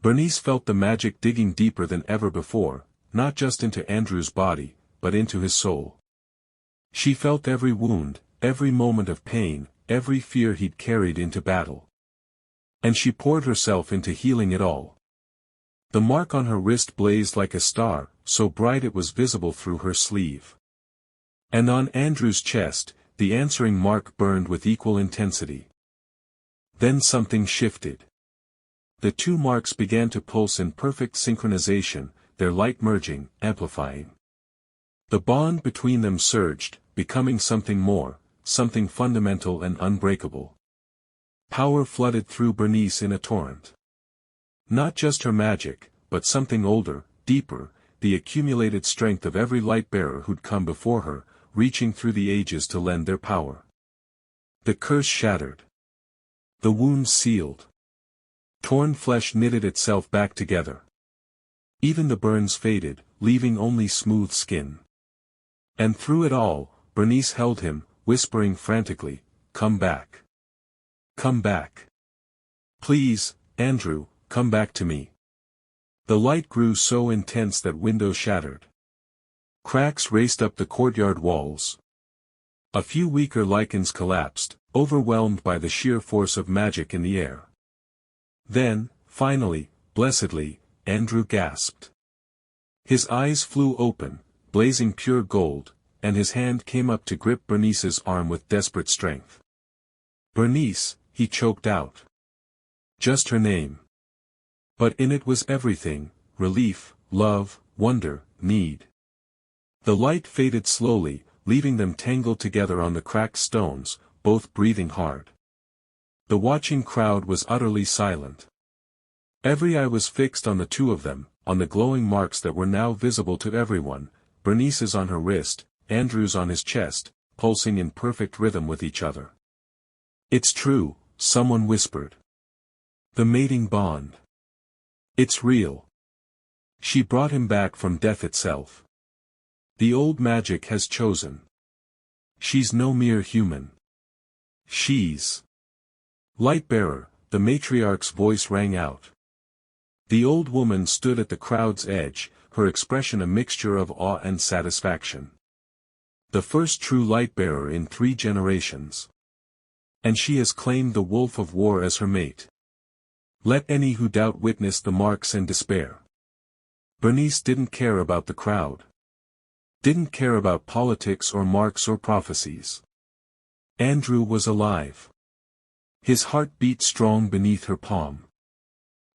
Bernice felt the magic digging deeper than ever before, not just into Andrew's body, but into his soul. She felt every wound, every moment of pain, every fear he'd carried into battle. And she poured herself into healing it all. The mark on her wrist blazed like a star, so bright it was visible through her sleeve. And on Andrew's chest, the answering mark burned with equal intensity. Then something shifted. The two marks began to pulse in perfect synchronization, their light merging, amplifying. The bond between them surged, becoming something more, something fundamental and unbreakable. Power flooded through Bernice in a torrent. Not just her magic, but something older, deeper, the accumulated strength of every light-bearer who'd come before her, reaching through the ages to lend their power. The curse shattered. The wounds sealed. Torn flesh knitted itself back together. Even the burns faded, leaving only smooth skin. And through it all, Bernice held him, whispering frantically, "Come back. Come back. Please, Andrew, come back to me." The light grew so intense that windows shattered. Cracks raced up the courtyard walls. A few weaker Lycans collapsed, overwhelmed by the sheer force of magic in the air. Then, finally, blessedly, Andrew gasped. His eyes flew open, blazing pure gold, and his hand came up to grip Bernice's arm with desperate strength. "Bernice," he choked out. Just her name. But in it was everything: relief, love, wonder, need. The light faded slowly, leaving them tangled together on the cracked stones, both breathing hard. The watching crowd was utterly silent. Every eye was fixed on the two of them, on the glowing marks that were now visible to everyone, Bernice's on her wrist, Andrew's on his chest, pulsing in perfect rhythm with each other. "It's true," someone whispered. "The mating bond. It's real. She brought him back from death itself. The old magic has chosen. She's no mere human. She's..." "Light-bearer," the matriarch's voice rang out. The old woman stood at the crowd's edge, her expression a mixture of awe and satisfaction. "The first true light-bearer in 3 generations. And she has claimed the Wolf of War as her mate. Let any who doubt witness the marks and despair." Bernice didn't care about the crowd. Didn't care about politics or marks or prophecies. Andrew was alive. His heart beat strong beneath her palm.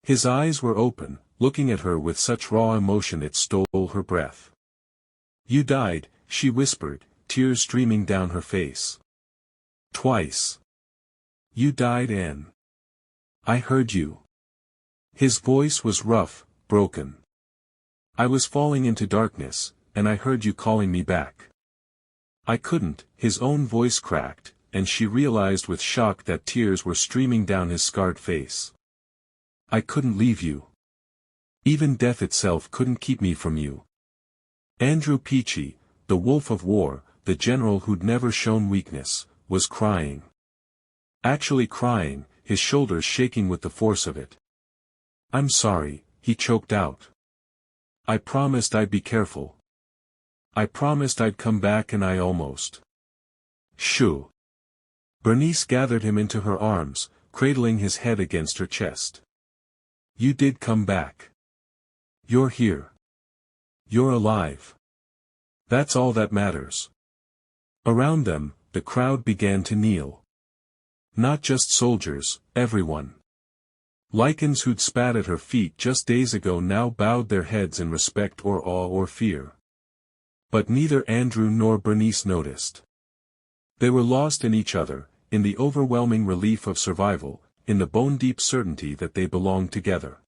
His eyes were open, looking at her with such raw emotion it stole her breath. "You died," she whispered, tears streaming down her face. "Twice. You died, Anne. I heard you." His voice was rough, broken. "I was falling into darkness, and I heard you calling me back. I couldn't." His own voice cracked, and she realized with shock that tears were streaming down his scarred face. "I couldn't leave you. Even death itself couldn't keep me from you." Andrew Peachy, the Wolf of War, the general who'd never shown weakness, was crying. Actually crying, his shoulders shaking with the force of it. "I'm sorry," he choked out. "I promised I'd be careful. I promised I'd come back, and I almost..." "Shoo." Bernice gathered him into her arms, cradling his head against her chest. "You did come back. You're here. You're alive. That's all that matters." Around them, the crowd began to kneel. Not just soldiers, everyone. Lycans who'd spat at her feet just days ago now bowed their heads in respect or awe or fear. But neither Andrew nor Bernice noticed. They were lost in each other, in the overwhelming relief of survival, in the bone-deep certainty that they belonged together.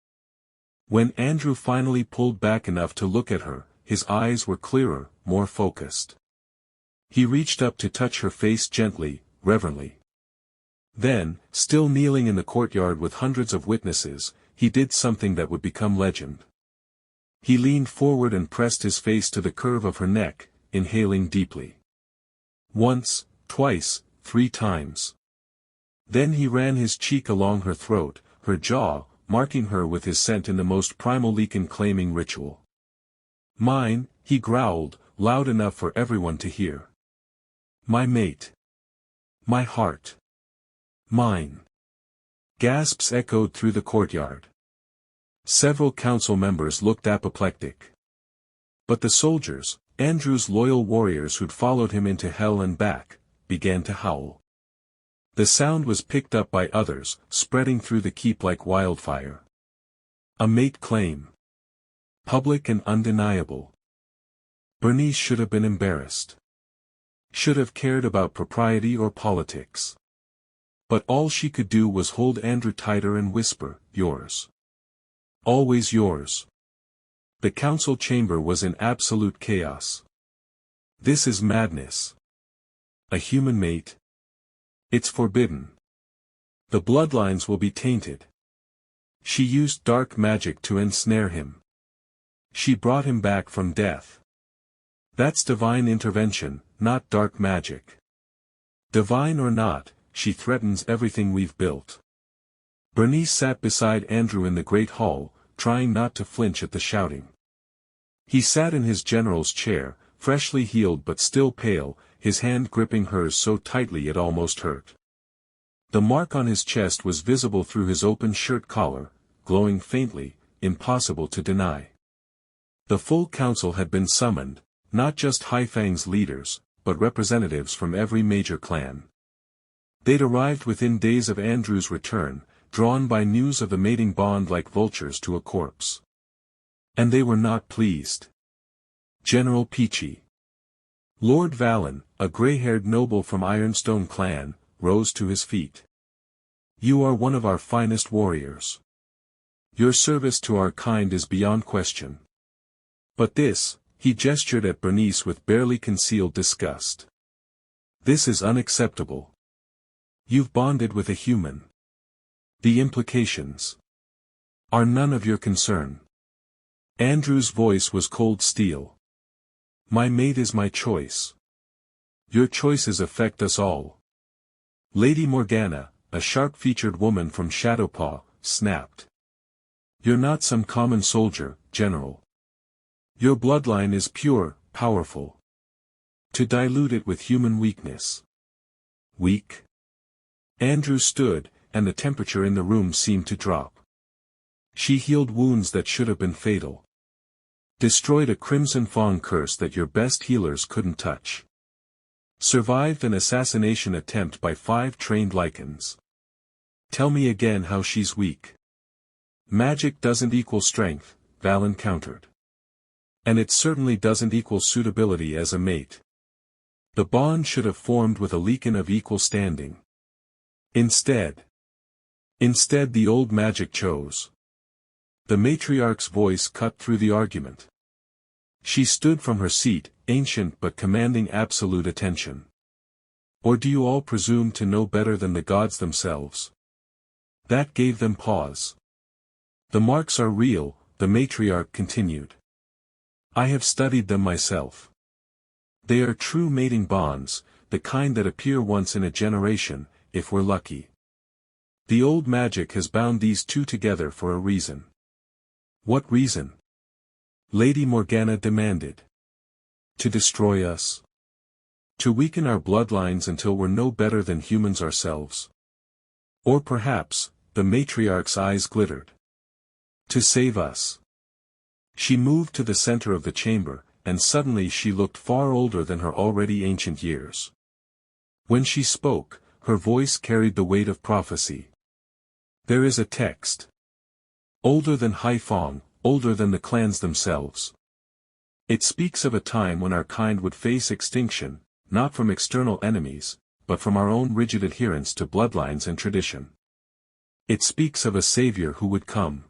When Andrew finally pulled back enough to look at her, his eyes were clearer, more focused. He reached up to touch her face gently, reverently. Then, still kneeling in the courtyard with hundreds of witnesses, he did something that would become legend. He leaned forward and pressed his face to the curve of her neck, inhaling deeply. Once, twice, 3 times. Then he ran his cheek along her throat, her jaw, marking her with his scent in the most primal Lycan claiming ritual. "Mine," he growled, loud enough for everyone to hear. "My mate. My heart. Mine." Gasps echoed through the courtyard. Several council members looked apoplectic. But the soldiers, Andrew's loyal warriors who'd followed him into hell and back, began to howl. The sound was picked up by others, spreading through the keep like wildfire. A mate claim. Public and undeniable. Bernice should have been embarrassed. Should have cared about propriety or politics. But all she could do was hold Andrew tighter and whisper, "Yours. Always yours." The council chamber was in absolute chaos. This is madness. A human mate? It's forbidden. The bloodlines will be tainted. She used dark magic to ensnare him. She brought him back from death. That's divine intervention, not dark magic. Divine or not, she threatens everything we've built. Bernice sat beside Andrew in the great hall, trying not to flinch at the shouting. He sat in his general's chair, freshly healed but still pale, his hand gripping hers so tightly it almost hurt. The mark on his chest was visible through his open shirt collar, glowing faintly, impossible to deny. The full council had been summoned, not just Haifang's leaders, but representatives from every major clan. They'd arrived within days of Andrew's return, drawn by news of the mating bond like vultures to a corpse. And they were not pleased. General Peachy. Lord Valen, a grey-haired noble from Ironstone clan, rose to his feet. "You are one of our finest warriors. Your service to our kind is beyond question. But this," he gestured at Bernice with barely concealed disgust. "This is unacceptable. You've bonded with a human. The implications are none of your concern." Andrew's voice was cold steel. "My mate is my choice. Your choices affect us all." Lady Morgana, a sharp-featured woman from Shadowpaw, snapped. "You're not some common soldier, General. Your bloodline is pure, powerful. To dilute it with human weakness." Weak? Andrew stood, and the temperature in the room seemed to drop. "She healed wounds that should have been fatal. Destroyed a Crimson Fawn curse that your best healers couldn't touch. Survived an assassination attempt by 5 trained Lycans. Tell me again how she's weak." "Magic doesn't equal strength," Valen countered. "And it certainly doesn't equal suitability as a mate. The bond should have formed with a Lycan of equal standing. Instead the old magic chose." The matriarch's voice cut through the argument. She stood from her seat, ancient but commanding absolute attention. "Or do you all presume to know better than the gods themselves?" That gave them pause. "The marks are real," the matriarch continued. "I have studied them myself. They are true mating bonds, the kind that appear once in a generation, if we're lucky. The old magic has bound these two together for a reason." "What reason?" Lady Morgana demanded. "To destroy us. To weaken our bloodlines until we're no better than humans ourselves. Or perhaps," the matriarch's eyes glittered. "To save us." She moved to the center of the chamber, and suddenly she looked far older than her already ancient years. When she spoke, her voice carried the weight of prophecy. "There is a text. Older than Haifang, older than the clans themselves. It speaks of a time when our kind would face extinction, not from external enemies, but from our own rigid adherence to bloodlines and tradition. It speaks of a savior who would come.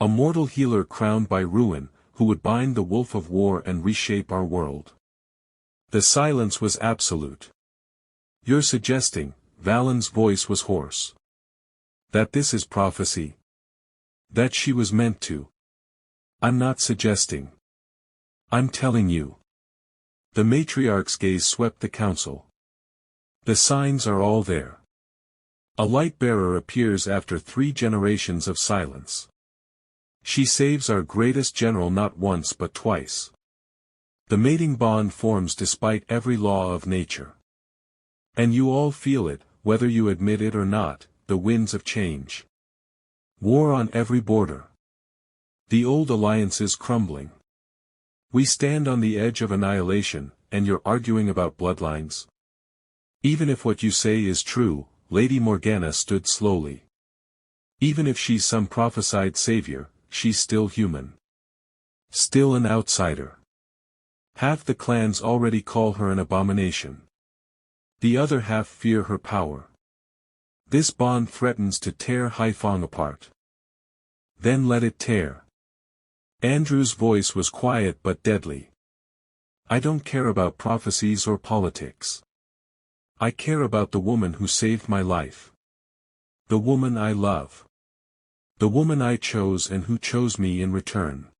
A mortal healer crowned by ruin, who would bind the wolf of war and reshape our world." The silence was absolute. "You're suggesting," Valen's voice was hoarse, "that this is prophecy? That she was meant to?" "I'm not suggesting. I'm telling you." The matriarch's gaze swept the council. "The signs are all there. A light-bearer appears after 3 generations of silence. She saves our greatest general not once but twice. The mating bond forms despite every law of nature. And you all feel it, whether you admit it or not," the winds of change. War on every border. The old alliance is crumbling. We stand on the edge of annihilation, and you're arguing about bloodlines? Even if what you say is true, Lady Morgana stood slowly. Even if she's some prophesied savior, she's still human. Still an outsider. Half the clans already call her an abomination. The other half fear her power. This bond threatens to tear Haifeng apart. Then let it tear. Andrew's voice was quiet but deadly. I don't care about prophecies or politics. I care about the woman who saved my life. The woman I love. The woman I chose and who chose me in return.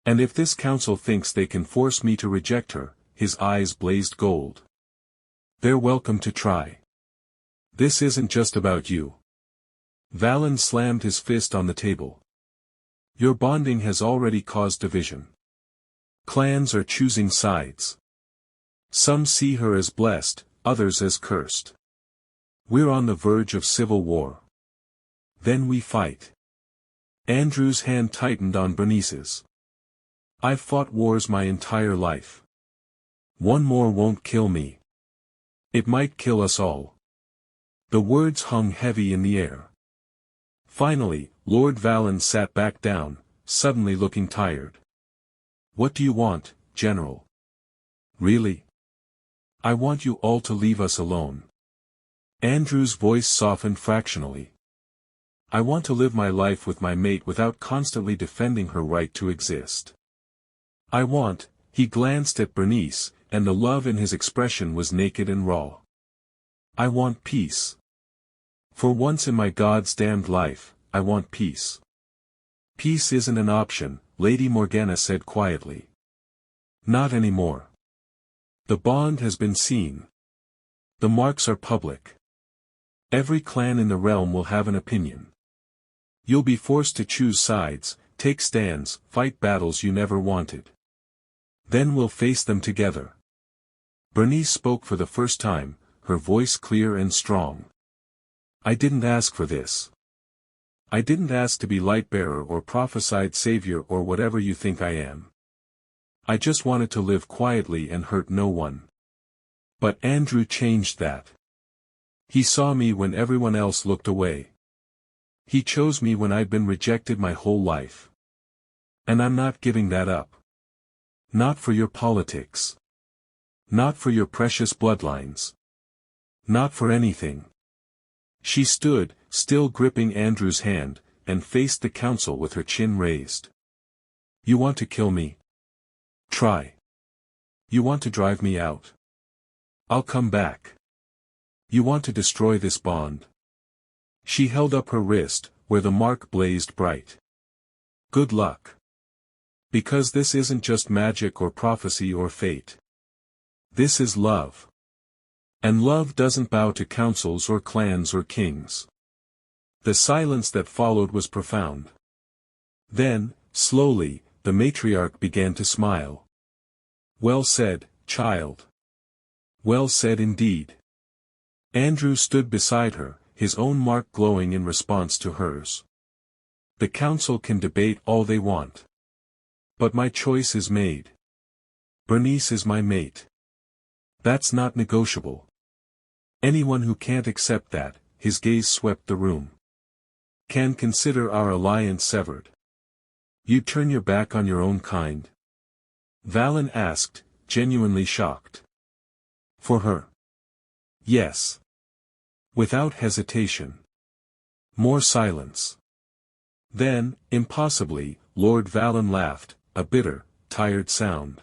And if this council thinks they can force me to reject her, his eyes blazed gold. They're welcome to try. This isn't just about you. Valen slammed his fist on the table. Your bonding has already caused division. Clans are choosing sides. Some see her as blessed, others as cursed. We're on the verge of civil war. Then we fight. Andrew's hand tightened on Bernice's. I've fought wars my entire life. One more won't kill me. It might kill us all. The words hung heavy in the air. Finally, Lord Valen sat back down, suddenly looking tired. What do you want, General? Really? I want you all to leave us alone. Andrew's voice softened fractionally. I want to live my life with my mate without constantly defending her right to exist. I want, he glanced at Bernice, and the love in his expression was naked and raw. I want peace. For once in my God's damned life, I want peace. Peace isn't an option, Lady Morgana said quietly. Not anymore. The bond has been seen. The marks are public. Every clan in the realm will have an opinion. You'll be forced to choose sides, take stands, fight battles you never wanted. Then we'll face them together. Bernice spoke for the first time, her voice clear and strong. I didn't ask for this. I didn't ask to be light-bearer or prophesied savior or whatever you think I am. I just wanted to live quietly and hurt no one. But Andrew changed that. He saw me when everyone else looked away. He chose me when I'd been rejected my whole life. And I'm not giving that up. Not for your politics. Not for your precious bloodlines. Not for anything. She stood, still gripping Andrew's hand, and faced the council with her chin raised. You want to kill me? Try. You want to drive me out? I'll come back. You want to destroy this bond? She held up her wrist, where the mark blazed bright. Good luck. Because this isn't just magic or prophecy or fate. This is love. And love doesn't bow to councils or clans or kings. The silence that followed was profound. Then, slowly, the matriarch began to smile. Well said, child. Well said indeed. Andrew stood beside her, his own mark glowing in response to hers. The council can debate all they want. But my choice is made. Bernice is my mate. That's not negotiable. Anyone who can't accept that, his gaze swept the room, can consider our alliance severed. You turn your back on your own kind? Valen asked, genuinely shocked. For her? Yes. Without hesitation. More silence. Then, impossibly, Lord Valen laughed, a bitter, tired sound.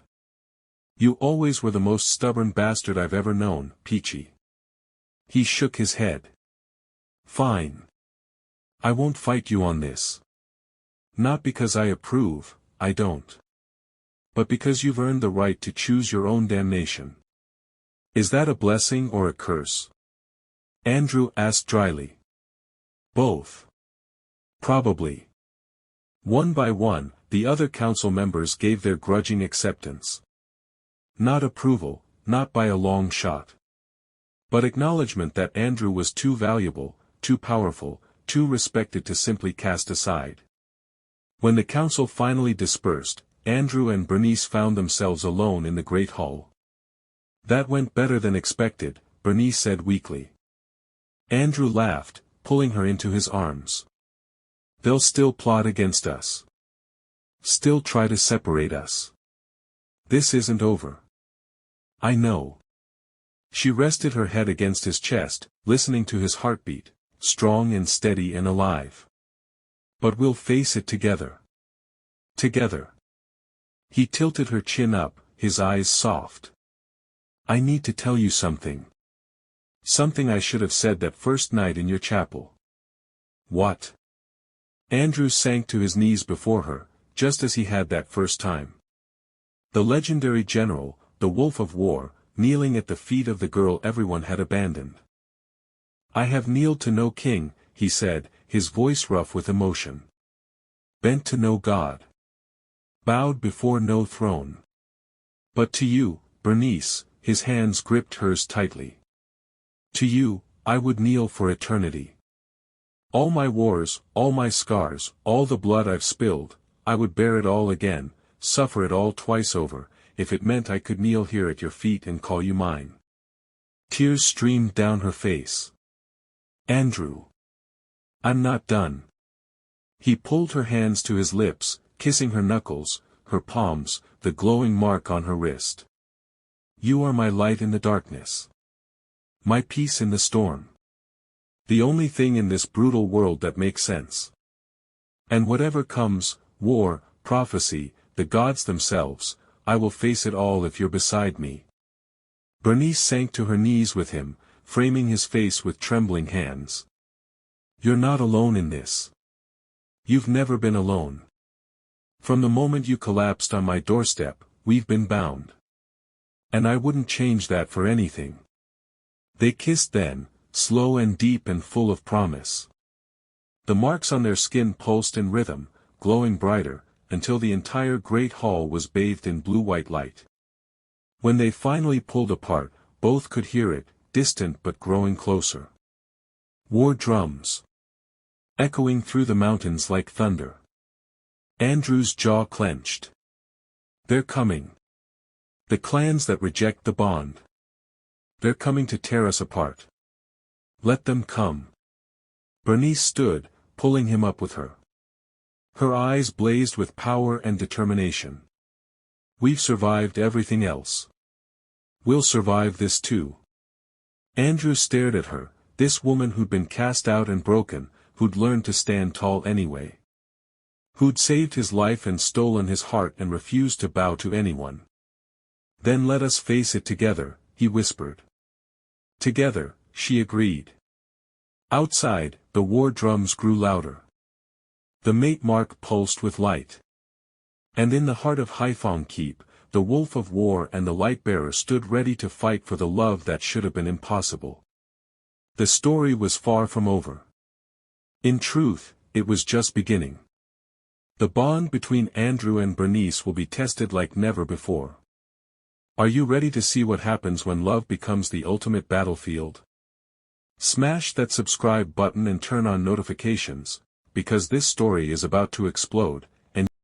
You always were the most stubborn bastard I've ever known, Peachy. He shook his head. Fine. I won't fight you on this. Not because I approve, I don't. But because you've earned the right to choose your own damnation. Is that a blessing or a curse? Andrew asked dryly. Both. Probably. One by one, the other council members gave their grudging acceptance. Not approval, not by a long shot. But acknowledgement that Andrew was too valuable, too powerful, too respected to simply cast aside. When the council finally dispersed, Andrew and Bernice found themselves alone in the great hall. "That went better than expected," Bernice said weakly. Andrew laughed, pulling her into his arms. "They'll still plot against us. Still try to separate us. This isn't over. I know." She rested her head against his chest, listening to his heartbeat, strong and steady and alive. "But we'll face it together. Together." He tilted her chin up, his eyes soft. "I need to tell you something. Something I should have said that first night in your chapel." "What?" Andrew sank to his knees before her, just as he had that first time. The legendary general, the Wolf of War, kneeling at the feet of the girl everyone had abandoned. "I have kneeled to no king," he said, his voice rough with emotion. "Bent to no god. Bowed before no throne. But to you, Bernice," his hands gripped hers tightly. "To you, I would kneel for eternity. All my wars, all my scars, all the blood I've spilled, I would bear it all again, suffer it all twice over, if it meant I could kneel here at your feet and call you mine." Tears streamed down her face. "Andrew. I'm not done." He pulled her hands to his lips, kissing her knuckles, her palms, the glowing mark on her wrist. "You are my light in the darkness. My peace in the storm. The only thing in this brutal world that makes sense. And whatever comes, war, prophecy, the gods themselves, I will face it all if you're beside me." Bernice sank to her knees with him, framing his face with trembling hands. "You're not alone in this. You've never been alone. From the moment you collapsed on my doorstep, we've been bound. And I wouldn't change that for anything." They kissed then, slow and deep and full of promise. The marks on their skin pulsed in rhythm, glowing brighter, until the entire great hall was bathed in blue-white light. When they finally pulled apart, both could hear it, distant but growing closer. War drums. Echoing through the mountains like thunder. Andrew's jaw clenched. "They're coming. The clans that reject the bond. They're coming to tear us apart. Let them come." Bernice stood, pulling him up with her. Her eyes blazed with power and determination. "We've survived everything else. We'll survive this too." Andrew stared at her, this woman who'd been cast out and broken, who'd learned to stand tall anyway. Who'd saved his life and stolen his heart and refused to bow to anyone. "Then let us face it together," he whispered. "Together," she agreed. Outside, the war drums grew louder. The mate mark pulsed with light. And in the heart of Haiphong Keep, the Wolf of War and the Light-Bearer stood ready to fight for the love that should have been impossible. The story was far from over. In truth, it was just beginning. The bond between Andrew and Bernice will be tested like never before. Are you ready to see what happens when love becomes the ultimate battlefield? Smash that subscribe button and turn on notifications, because this story is about to explode,